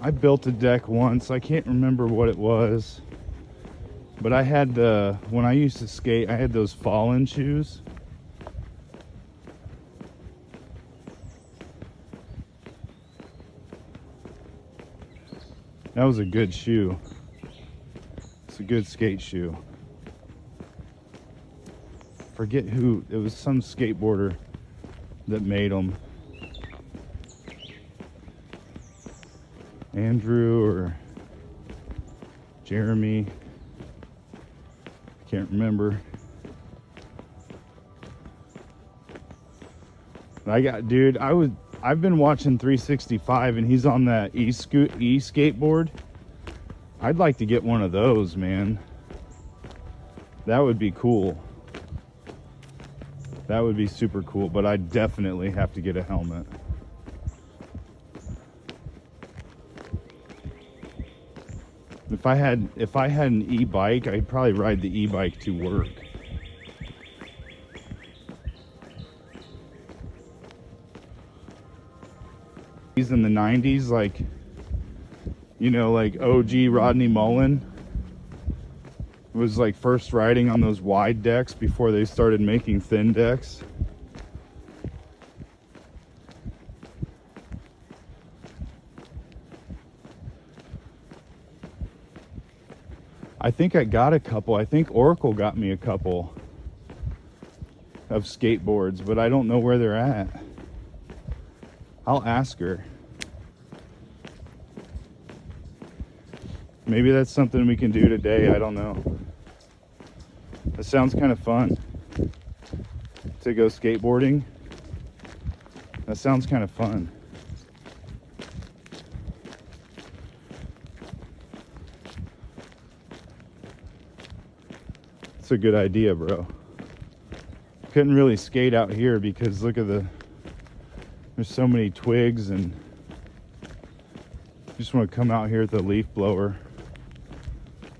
I built a deck once. I can't remember what it was, but I had when I used to skate, I had those Fallen shoes. That was a good shoe. It's a good skate shoe. Forget who, it was some skateboarder that made them. Andrew or Jeremy. I can't remember. Dude, I've been watching 365 and he's on that e-skateboard. I'd like to get one of those, man. That would be cool. That would be super cool, but I definitely have to get a helmet. If I had an e-bike, I'd probably ride the e-bike to work. In the 90s, like, you know, like OG Rodney Mullen was like first riding on those wide decks before they started making thin decks. I think I got a couple. I think Oracle got me a couple of skateboards, but I don't know where they're at. I'll ask her. Maybe that's something we can do today. I don't know. That sounds kind of fun. To go skateboarding. That sounds kind of fun. It's a good idea, bro. Couldn't really skate out here because look at there's so many twigs, and just want to come out here with a leaf blower,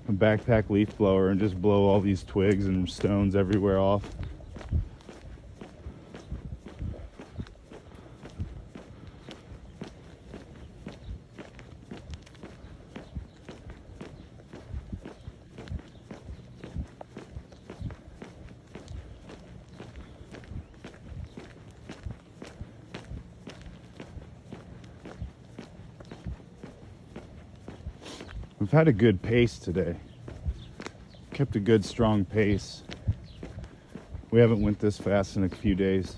a backpack leaf blower, and just blow all these twigs and stones everywhere off. We've had a good pace today. Kept a good strong pace. We haven't went this fast in a few days.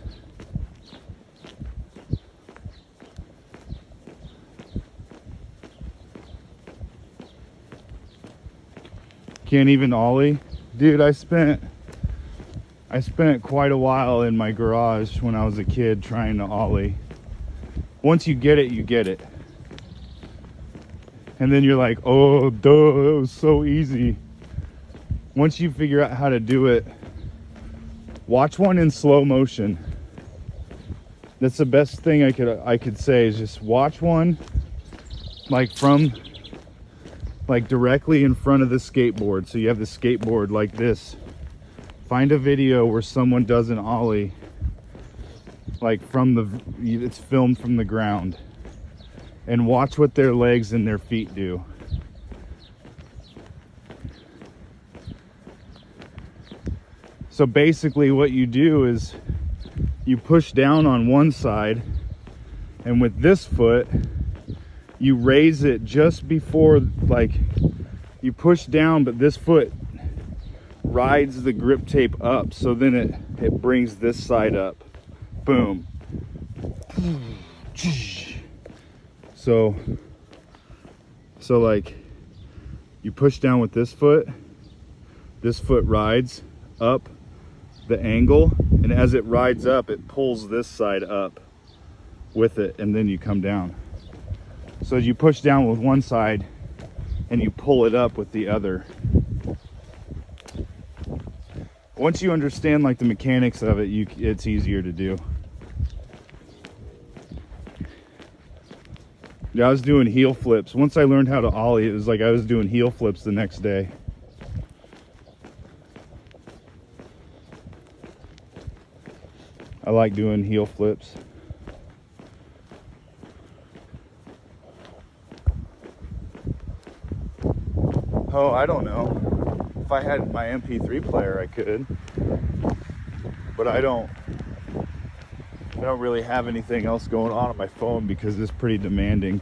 Can't even ollie. Dude, I spent quite a while in my garage when I was a kid trying to ollie. Once you get it, you get it. And then you're like, oh, duh, it was so easy. Once you figure out how to do it, watch one in slow motion. That's the best thing I could say, is just watch one like directly in front of the skateboard. So you have the skateboard like this. Find a video where someone does an ollie, like it's filmed from the ground. And watch what their legs and their feet do. So basically what you do is you push down on one side, and with this foot you raise it just before, like, you push down, but this foot rides the grip tape up, so then it brings this side up. Boom. So like, you push down with this foot rides up the angle, and as it rides up, it pulls this side up with it, and then you come down. So you push down with one side and you pull it up with the other. Once you understand like the mechanics of it, it's easier to do. Yeah, I was doing heel flips. Once I learned how to ollie, it was like I was doing heel flips the next day. I like doing heel flips. Oh, I don't know. If I had my MP3 player, I could. But I don't really have anything else going on my phone because it's pretty demanding.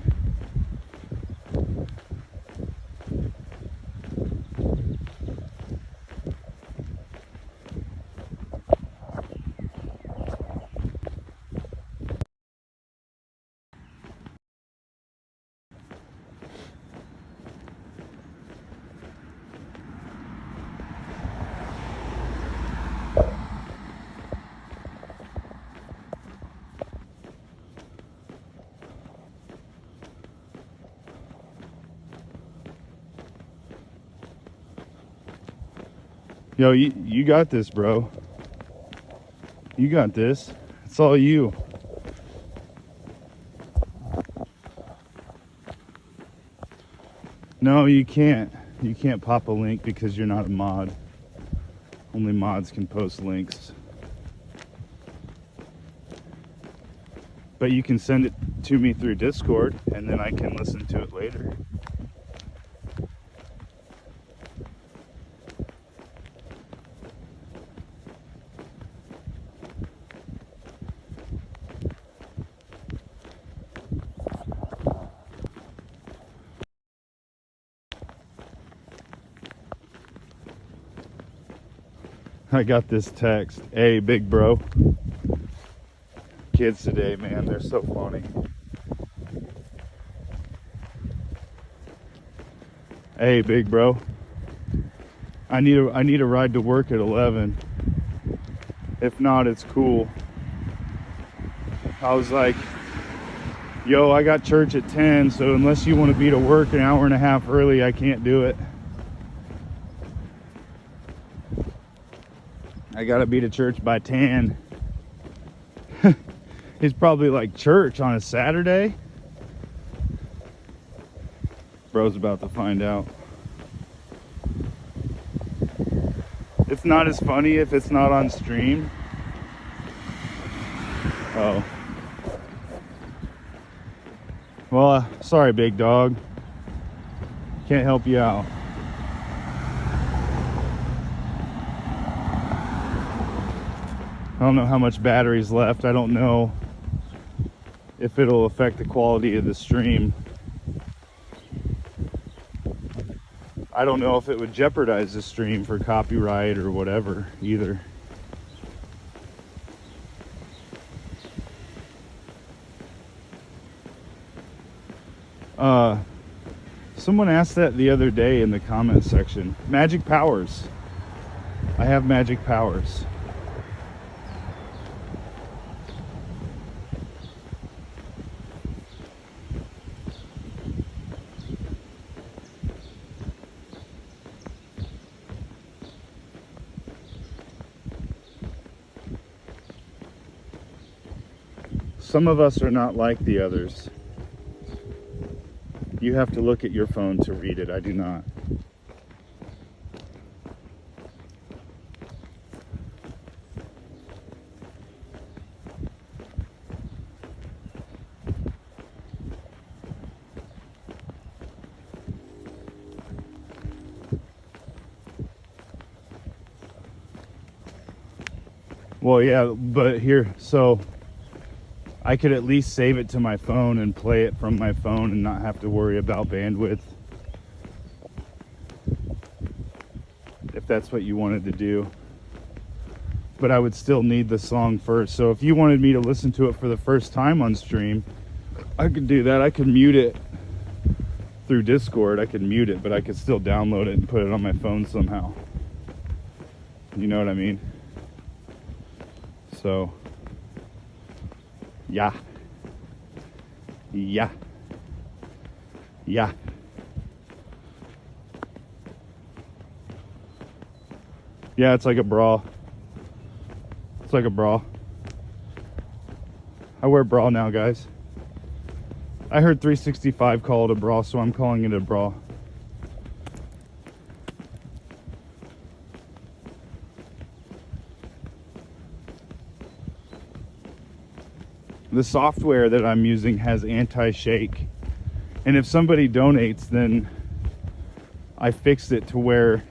Yo, you got this, bro. You got this. It's all you. No, you can't. You can't pop a link because you're not a mod. Only mods can post links. But you can send it to me through Discord, and then I can listen to it later. I got this text. Hey, big bro. Kids today, man, they're so funny. Hey, big bro. I need a ride to work at 11. If not, it's cool. I was like, yo, I got church at 10, so unless you want to be to work an hour and a half early, I can't do it. I gotta be to church by 10. He's probably like, church on a Saturday? Bro's about to find out. It's not as funny if it's not on stream. Oh. Well, sorry, big dog. Can't help you out. I don't know how much battery's left. I don't know if it'll affect the quality of the stream. I don't know if it would jeopardize the stream for copyright or whatever either. Someone asked that the other day in the comment section. Magic powers. I have magic powers. Some of us are not like the others. You have to look at your phone to read it. I do not. Well, yeah, but here, so I could at least save it to my phone and play it from my phone and not have to worry about bandwidth. If that's what you wanted to do. But I would still need the song first. So if you wanted me to listen to it for the first time on stream, I could do that. I could mute it through Discord. I could mute it, but I could still download it and put it on my phone somehow. You know what I mean? So yeah. Yeah. Yeah. Yeah, it's like a bra. It's like a bra. I wear a bra now, guys. I heard 365 call it a bra, so I'm calling it a bra. The software that I'm using has anti-shake, and if somebody donates, then I fixed it to where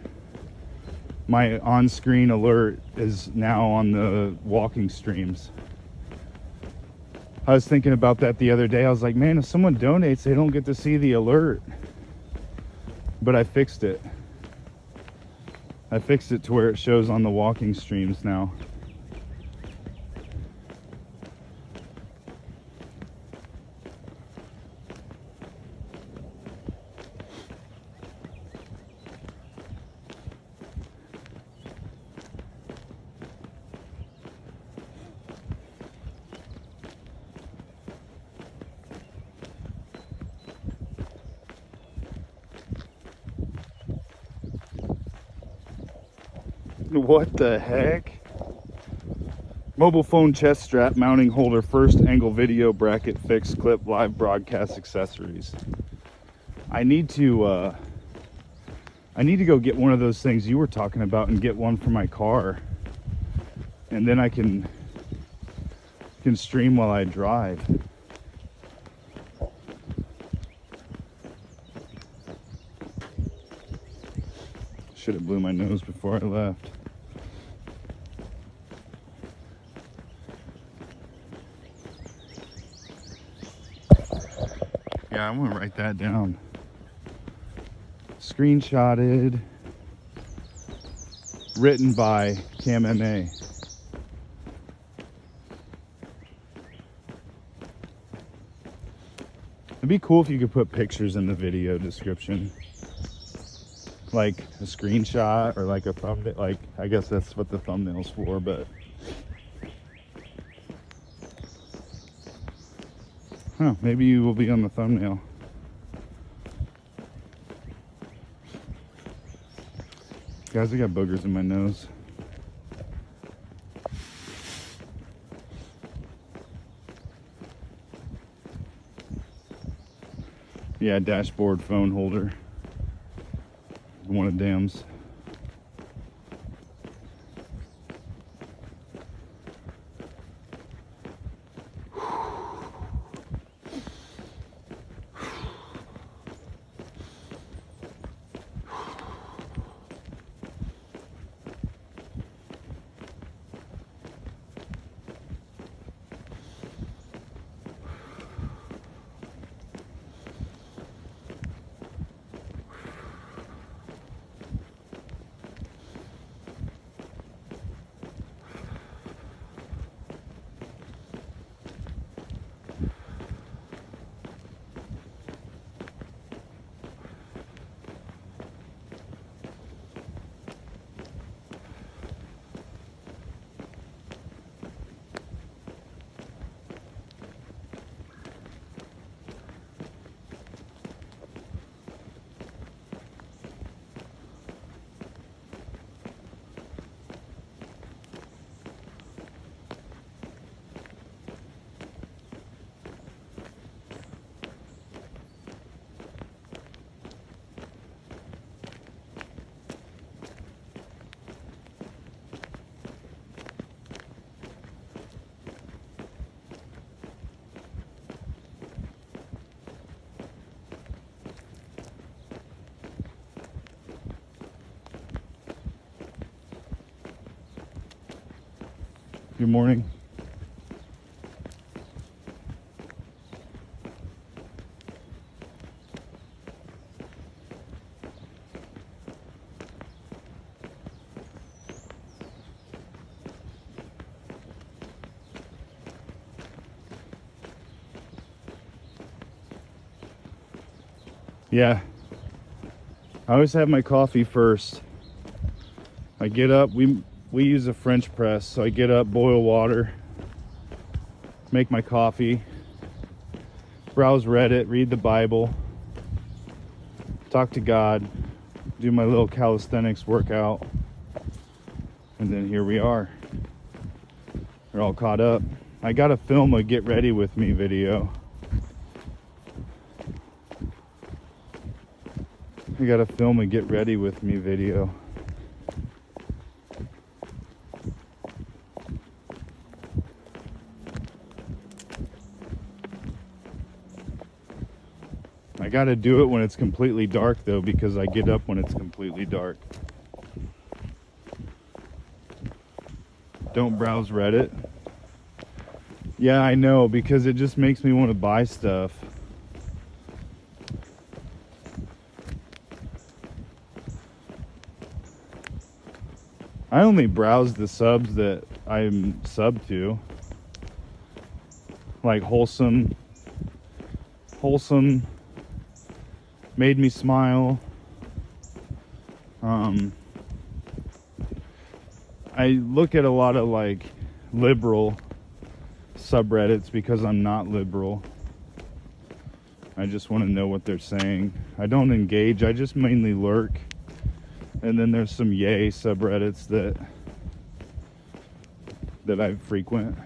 my on-screen alert is now on the walking streams. I was thinking about that the other day. I was like, man, if someone donates, they don't get to see the alert. But I fixed it. I fixed it to where it shows on the walking streams now. What the heck? Mobile phone chest strap mounting holder, first angle video bracket fixed, clip, live broadcast accessories. I need to go get one of those things you were talking about and get one for my car, and then I can stream while I drive. Should have blew my nose before I left. Yeah, I'm gonna write that down. Screenshotted, written by Cam MA. It'd be cool if you could put pictures in the video description, like a screenshot or like a thumbnail. Like, I guess that's what the thumbnail's for, but maybe you will be on the thumbnail. Guys, I got boogers in my nose. Yeah, dashboard phone holder. One of Dam's. Good morning. Yeah, I always have my coffee first. I get up, we use a French press, so I get up, boil water, make my coffee, browse Reddit, read the Bible, talk to God, do my little calisthenics workout, and then here we are. We're all caught up. I gotta film a get ready with me video. I gotta film a get ready with me video. I gotta do it when it's completely dark though, because I get up when it's completely dark. Don't browse Reddit. Yeah, I know, because it just makes me want to buy stuff. I only browse the subs that I'm sub to. Like wholesome, made me smile. I look at a lot of like liberal subreddits because I'm not liberal. I just want to know what they're saying. I don't engage, I just mainly lurk. And then there's some yay subreddits that I frequent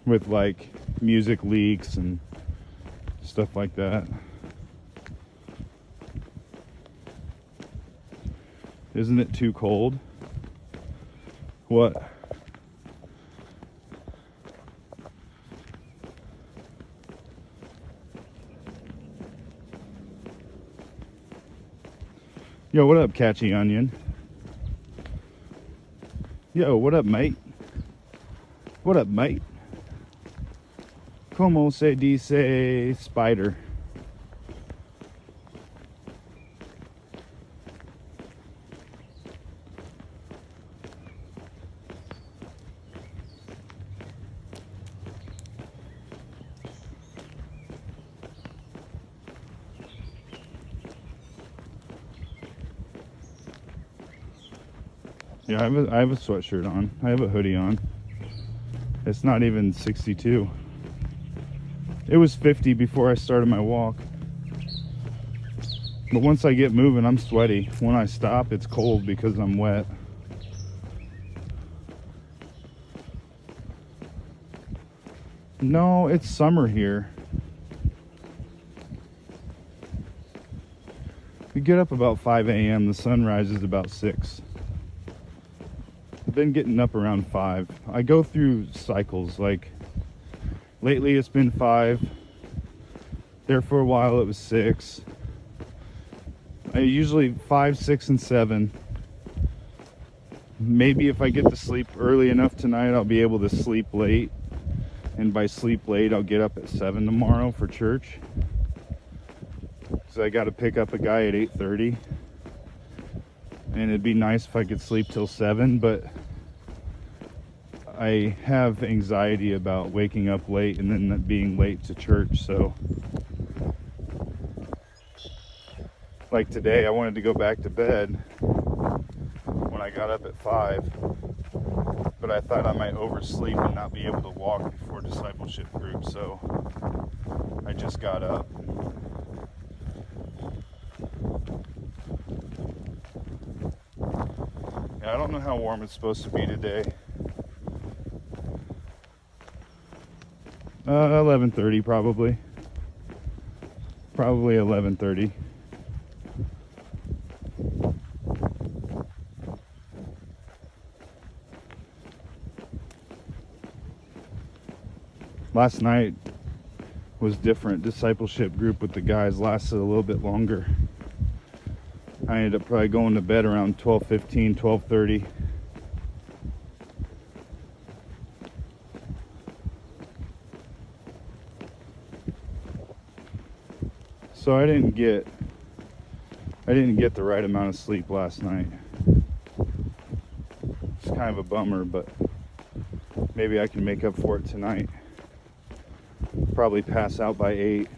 with like music leaks and stuff like that. Isn't it too cold? What? Yo, what up, Catchy Onion? Yo, what up, mate? What up, mate? Como se dice spider? Yeah, I have a sweatshirt on. I have a hoodie on. It's not even 62. It was 50 before I started my walk. But once I get moving, I'm sweaty. When I stop, it's cold because I'm wet. No, it's summer here. We get up about 5 a.m. The sun rises about 6. I've been getting up around 5. I go through cycles. Like lately it's been 5. There for a while it was 6. I usually 5, 6, and 7. Maybe if I get to sleep early enough tonight, I'll be able to sleep late. And by sleep late, I'll get up at 7 tomorrow for church. So I got to pick up a guy at 8:30. And it'd be nice if I could sleep till 7, but I have anxiety about waking up late and then being late to church. So like today, I wanted to go back to bed when I got up at 5, but I thought I might oversleep and not be able to walk before discipleship group, so I just got up. Yeah, I don't know how warm it's supposed to be today. 11:30 probably. Probably 11:30. Last night was different. Discipleship group with the guys lasted a little bit longer. I ended up probably going to bed around 12:15, 12:30. So I didn't get the right amount of sleep last night. It's kind of a bummer, but maybe I can make up for it tonight. Probably pass out by 8.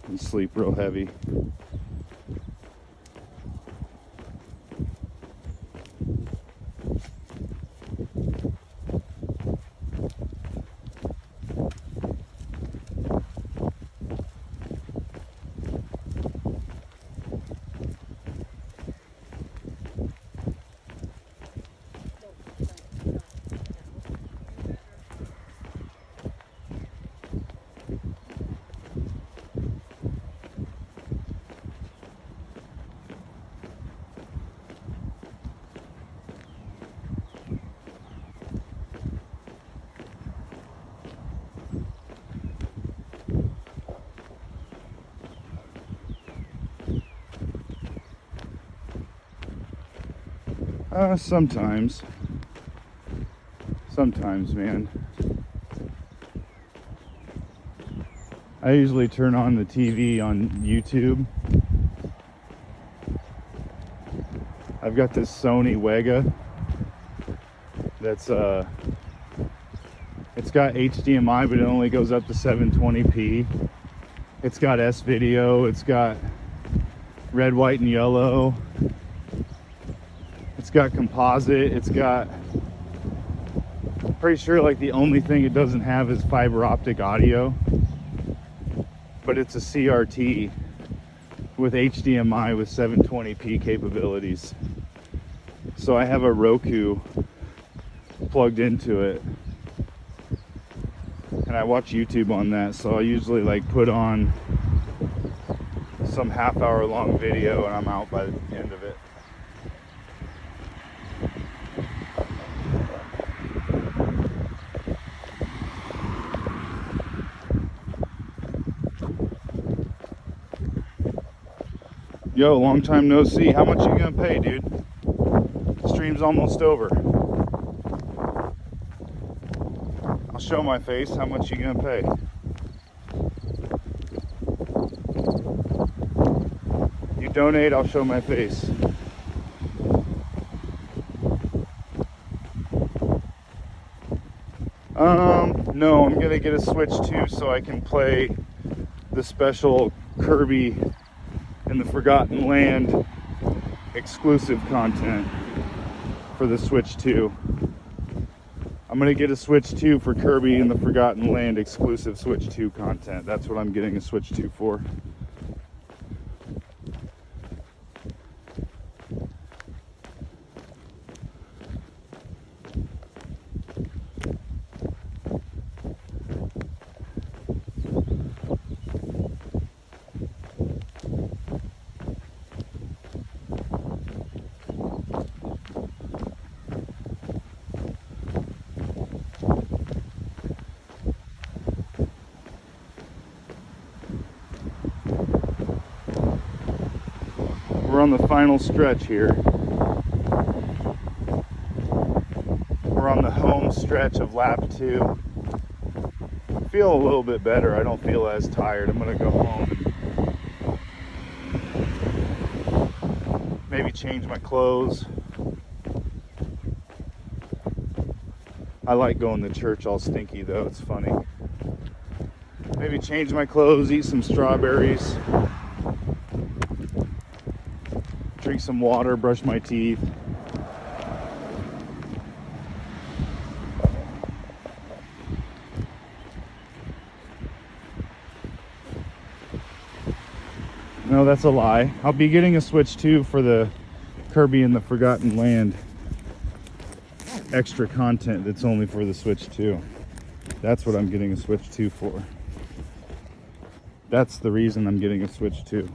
And sleep real heavy. Sometimes, man. I usually turn on the TV on YouTube. I've got this Sony Wega that's it's got HDMI, but it only goes up to 720p. It's got S-video, it's got red, white, and yellow. It's got composite, it's got, I'm pretty sure like the only thing it doesn't have is fiber optic audio, but it's a CRT with HDMI with 720p capabilities. So I have a Roku plugged into it, and I watch YouTube on that, so I usually like put on some half-hour long video and I'm out by the end of it. Yo, long time no see. How much you gonna pay, dude? Stream's almost over. I'll show my face. How much you gonna pay? You donate, I'll show my face. No, I'm gonna get a Switch 2 so I can play the special Kirby in the Forgotten Land exclusive content for the Switch 2. I'm gonna get a Switch 2 for Kirby in the Forgotten Land exclusive Switch 2 content. That's what I'm getting a Switch 2 for. We're on the final stretch here. We're on the home stretch of lap 2. I feel a little bit better. I don't feel as tired. I'm gonna go home and maybe change my clothes. I like going to church all stinky though, it's funny. Maybe change my clothes, eat some strawberries, drink some water, brush my teeth. No, that's a lie. I'll be getting a Switch 2 for the Kirby in the Forgotten Land extra content that's only for the Switch 2. That's what I'm getting a Switch 2 for. That's the reason I'm getting a Switch 2.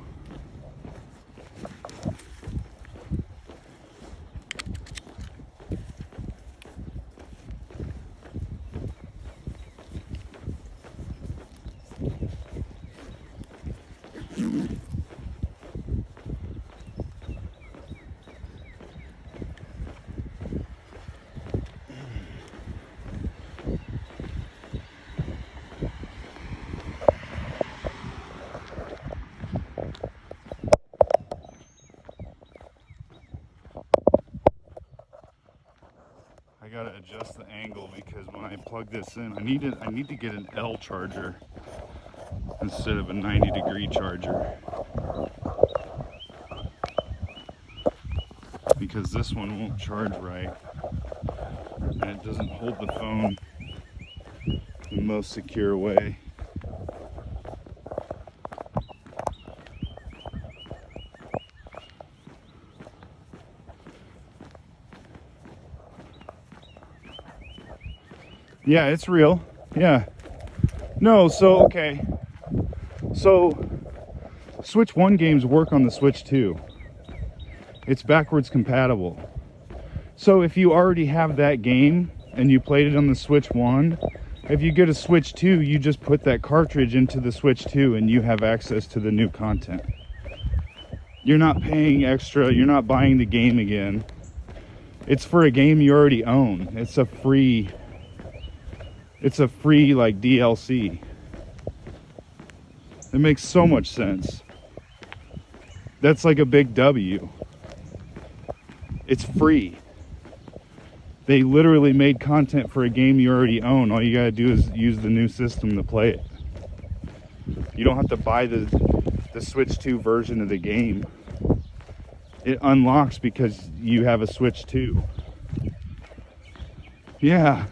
I gotta adjust the angle because when I plug this in, I need to get an L charger instead of a 90-degree charger, because this one won't charge right and it doesn't hold the phone the most secure way. Yeah, it's real. Yeah. No, so, okay. So, Switch 1 games work on the Switch 2. It's backwards compatible. So if you already have that game and you played it on the Switch 1, if you get a Switch 2, you just put that cartridge into the Switch 2 and you have access to the new content. You're not paying extra, you're not buying the game again. It's for a game you already own. It's a free like DLC. It makes so much sense. That's like a big W. It's free. They literally made content for a game you already own. All you gotta do is use the new system to play it. You don't have to buy the Switch 2 version of the game. It unlocks because you have a Switch 2. Yeah.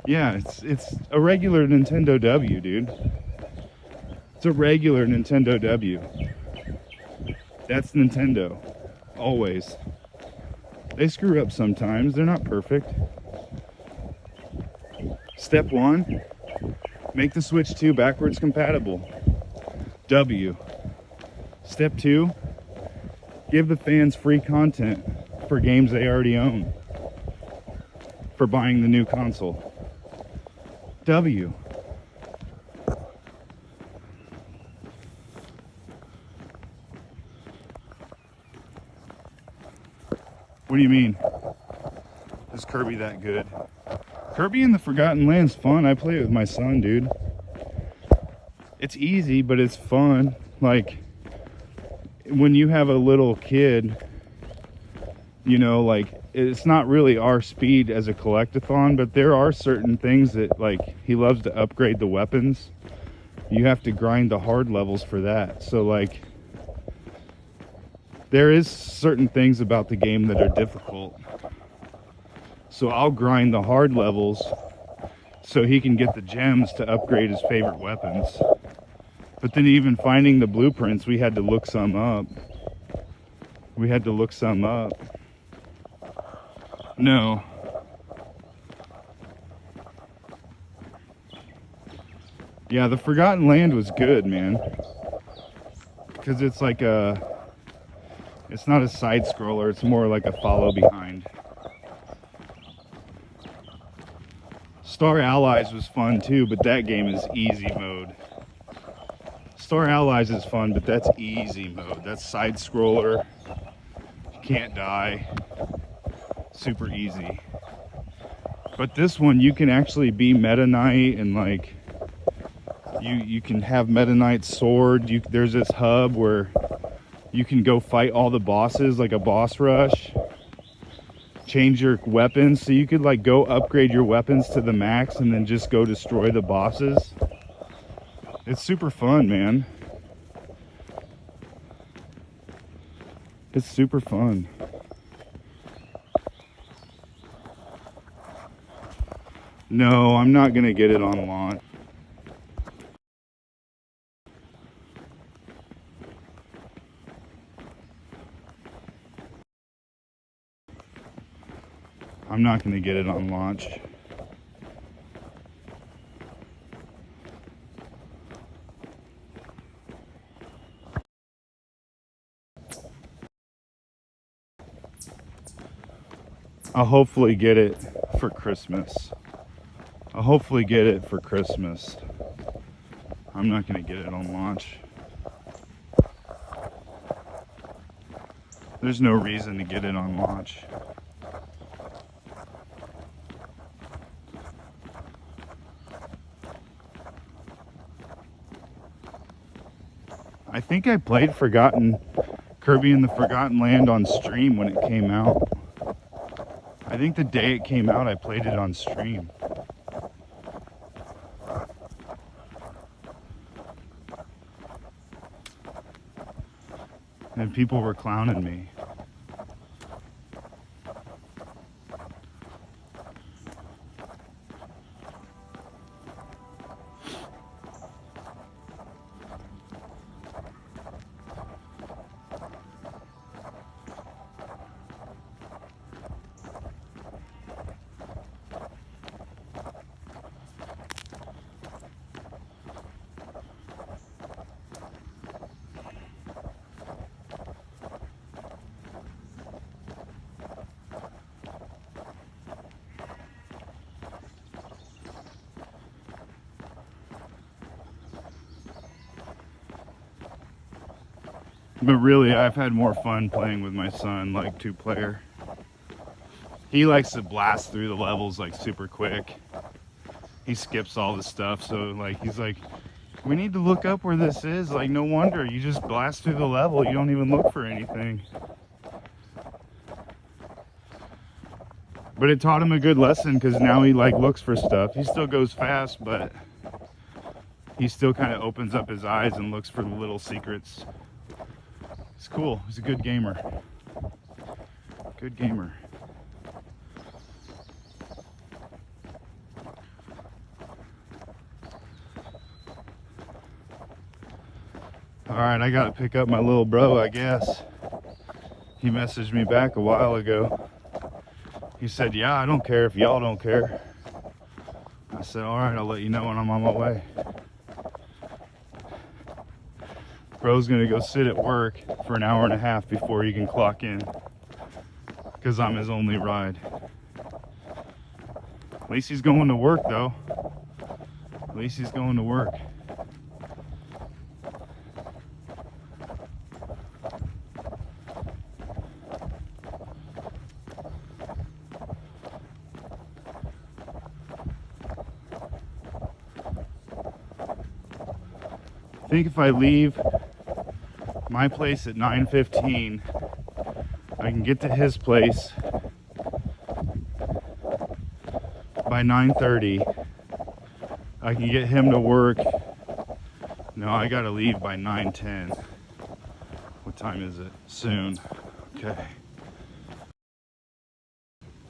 Yeah, it's a regular Nintendo W, dude. It's a regular Nintendo W. That's Nintendo. Always. They screw up sometimes. They're not perfect. Step 1, make the Switch 2 backwards compatible. W. Step 2, give the fans free content for games they already own for buying the new console. W. What do you mean? Is Kirby that good? Kirby in the Forgotten Land's fun. I play it with my son, dude. It's easy, but it's fun. Like, when you have a little kid, you know, like, it's not really our speed as a collectathon, but there are certain things that, like, he loves to upgrade the weapons. You have to grind the hard levels for that. So, like, there is certain things about the game that are difficult. So I'll grind the hard levels so he can get the gems to upgrade his favorite weapons. But then even finding the blueprints, we had to look some up. No. Yeah, the Forgotten Land was good, man. Because it's like it's not a side scroller, it's more like a follow behind. Star Allies was fun too, but that game is easy mode. Star Allies is fun, but that's easy mode. That's side scroller. You can't die. Super easy. But this one, you can actually be Meta Knight, and like you can have Meta Knight's sword. There's this hub where you can go fight all the bosses, like a boss rush. Change your weapons, so you could like go upgrade your weapons to the max and then just go destroy the bosses. It's super fun, man. It's super fun. No, I'm not gonna get it on launch. I'm not gonna get it on launch. I'll hopefully get it for Christmas. I'm not gonna get it on launch. There's no reason to get it on launch. I think I played Kirby in the Forgotten Land on stream when it came out. I think the day it came out, I played it on stream. And people were clowning me. But really, I've had more fun playing with my son, like 2-player. He likes to blast through the levels like super quick. He skips all the stuff, so like he's like, we need to look up where this is. Like, no wonder, you just blast through the level, you don't even look for anything. But it taught him a good lesson, because now he like looks for stuff. He still goes fast, but he still kind of opens up his eyes and looks for the little secrets. It's cool. He's a good gamer. Good gamer. Alright, I gotta pick up my little bro, I guess. He messaged me back a while ago. He said, yeah, I don't care if y'all don't care. I said, all right, I'll let you know when I'm on my way. Bro's gonna go sit at work for an hour and a half before he can clock in, because I'm his only ride. At least he's going to work though. At least he's going to work. I think if I leave my place at 9:15, I can get to his place by 9:30. I can get him to work. No, I gotta leave by 9:10. What time is it? Soon. Okay.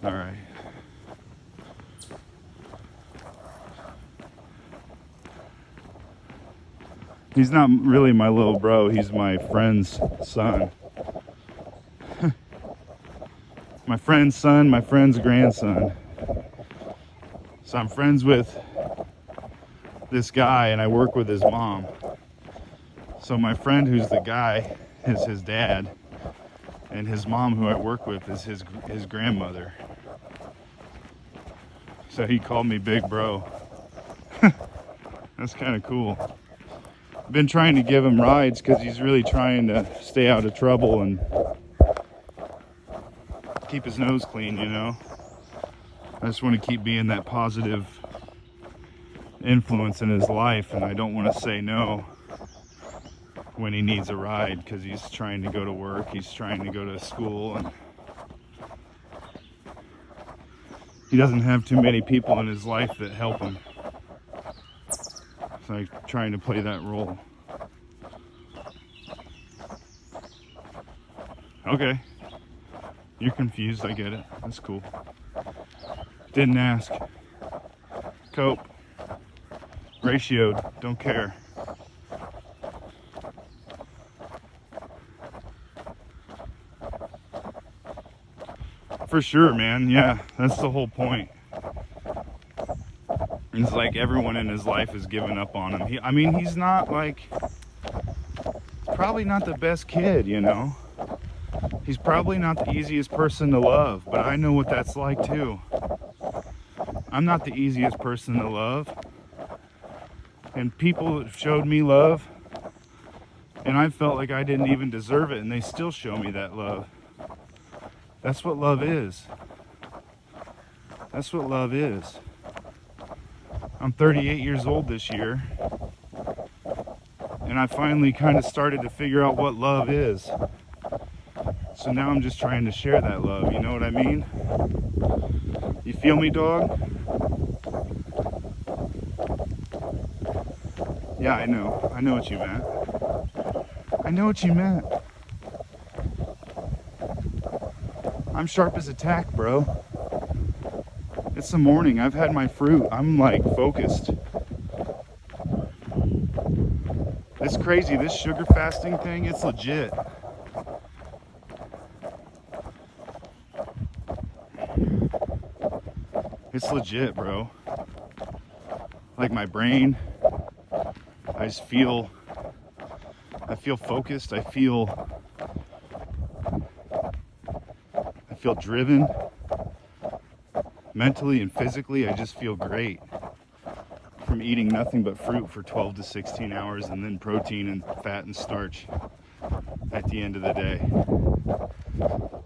All right. He's not really my little bro, he's my friend's son. My friend's son, my friend's grandson. So I'm friends with this guy and I work with his mom. So my friend who's the guy is his dad, and his mom who I work with is his grandmother. So he called me Big Bro. That's kind of cool. Been trying to give him rides because he's really trying to stay out of trouble and keep his nose clean, you know. I just want to keep being that positive influence in his life, and I don't want to say no when he needs a ride because he's trying to go to work, he's trying to go to school, and he doesn't have too many people in his life that help him. So I'm trying to play that role. Okay. You're confused, I get it. That's cool. Didn't ask. Cope. Ratioed. Don't care. For sure, man. Yeah, that's the whole point. It's like everyone in his life has given up on him. He's not like, probably not the best kid, you know. He's probably not the easiest person to love, but I know what that's like too. I'm not the easiest person to love. And people have showed me love, and I felt like I didn't even deserve it, and they still show me that love. That's what love is. That's what love is. I'm 38 years old this year, and I finally kind of started to figure out what love is. So now I'm just trying to share that love, you know what I mean? You feel me, dog? Yeah, I know what you meant. I know what you meant. I'm sharp as a tack, bro. It's the morning. I've had my fruit. I'm like focused. It's crazy. This sugar fasting thing, it's legit. It's legit, bro. Like my brain, I feel focused. I feel driven. Mentally and physically, I just feel great from eating nothing but fruit for 12 to 16 hours and then protein and fat and starch at the end of the day.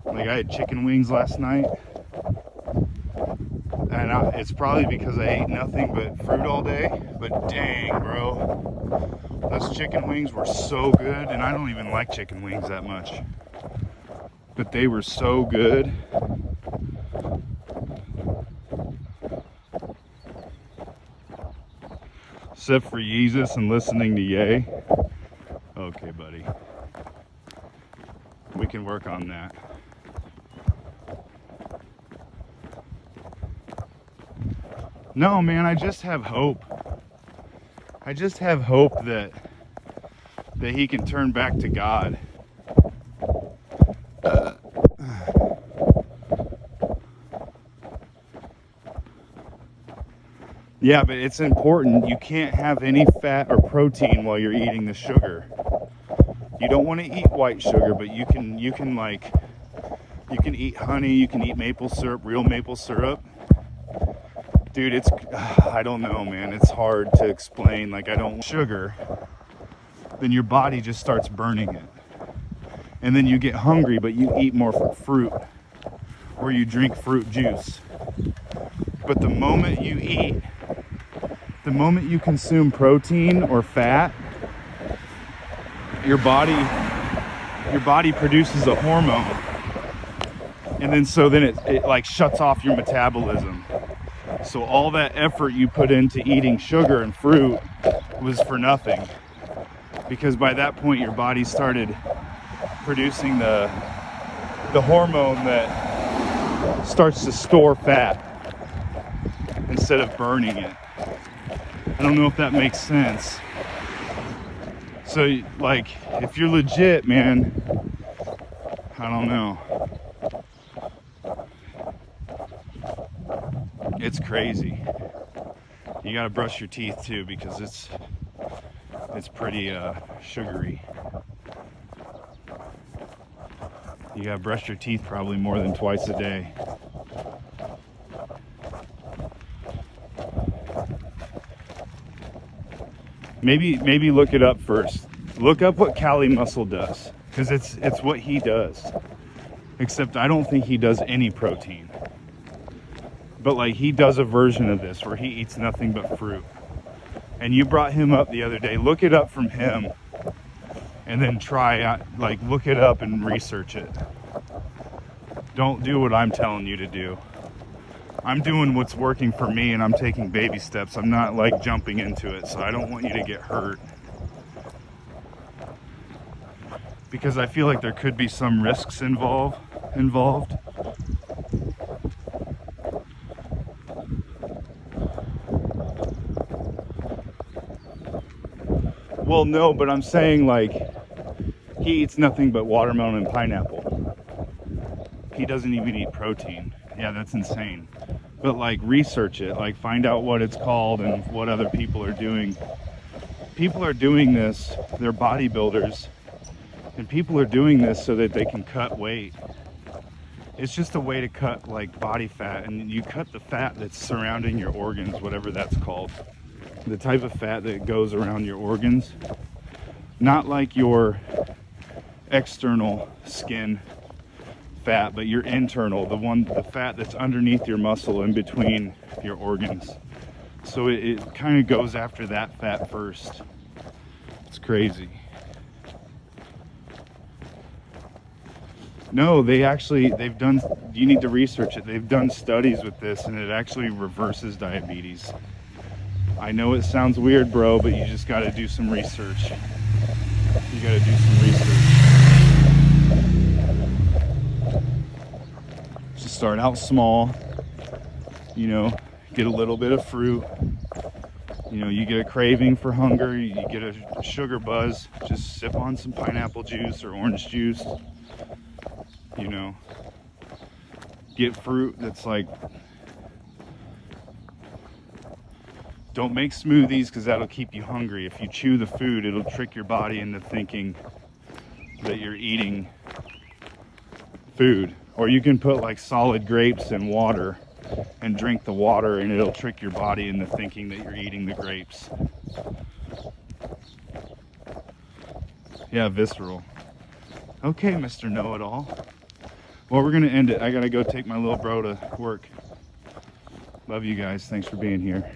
Like I had chicken wings last night, and it's probably because I ate nothing but fruit all day, but dang, bro, those chicken wings were so good, and I don't even like chicken wings that much, but they were so good. Except for Yeezus and listening to Ye. Okay, buddy. We can work on that. No, man, I just have hope. I just have hope that he can turn back to God. Yeah, but it's important. You can't have any fat or protein while you're eating the sugar. You don't want to eat white sugar, but you can eat honey, you can eat maple syrup, real maple syrup. Dude, it's, I don't know, man. It's hard to explain. Like, I don't want sugar. Then your body just starts burning it. And then you get hungry, but you eat more fruit, or you drink fruit juice. But the moment you consume protein or fat, your body produces a hormone. And then it like shuts off your metabolism. So all that effort you put into eating sugar and fruit was for nothing. Because by that point your body started producing the hormone that starts to store fat instead of burning it. I don't know if that makes sense. So like, if you're legit, man, I don't know. It's crazy. You gotta brush your teeth too, because it's pretty sugary. You gotta brush your teeth probably more than twice a day. Maybe look it up first. Look up what Cali Muscle does, because it's what he does. Except I don't think he does any protein. But like, he does a version of this where he eats nothing but fruit. And you brought him up the other day. Look it up from him, and then try out, like, look it up and research it. Don't do what I'm telling you to do. I'm doing what's working for me, and I'm taking baby steps. I'm not like jumping into it, so I don't want you to get hurt. Because I feel like there could be some risks involved. Well, no, but I'm saying, like, he eats nothing but watermelon and pineapple. He doesn't even eat protein. Yeah, that's insane. But like, research it, like, find out what it's called and what other people are doing. People are doing this, they're bodybuilders, and people are doing this so that they can cut weight. It's just a way to cut like body fat, and you cut the fat that's surrounding your organs, whatever that's called. The type of fat that goes around your organs, not like your external skin fat, but your internal, the fat that's underneath your muscle, in between your organs. So it kind of goes after that fat first. It's crazy. No, they've done, you need to research it. They've done studies with this, and it actually reverses diabetes. I know it sounds weird, bro, but you just got to do some research. You got to do some research. Just start out small, you know, get a little bit of fruit. You know, you get a craving for hunger, you get a sugar buzz, just sip on some pineapple juice or orange juice. You know, get fruit that's like, don't make smoothies, because that'll keep you hungry. If you chew the food, it'll trick your body into thinking that you're eating food. Or you can put like solid grapes in water and drink the water, and it'll trick your body into thinking that you're eating the grapes. Yeah, visceral. Okay, Mr. Know-It-All. Well, we're gonna end it. I gotta go take my little bro to work. Love you guys. Thanks for being here.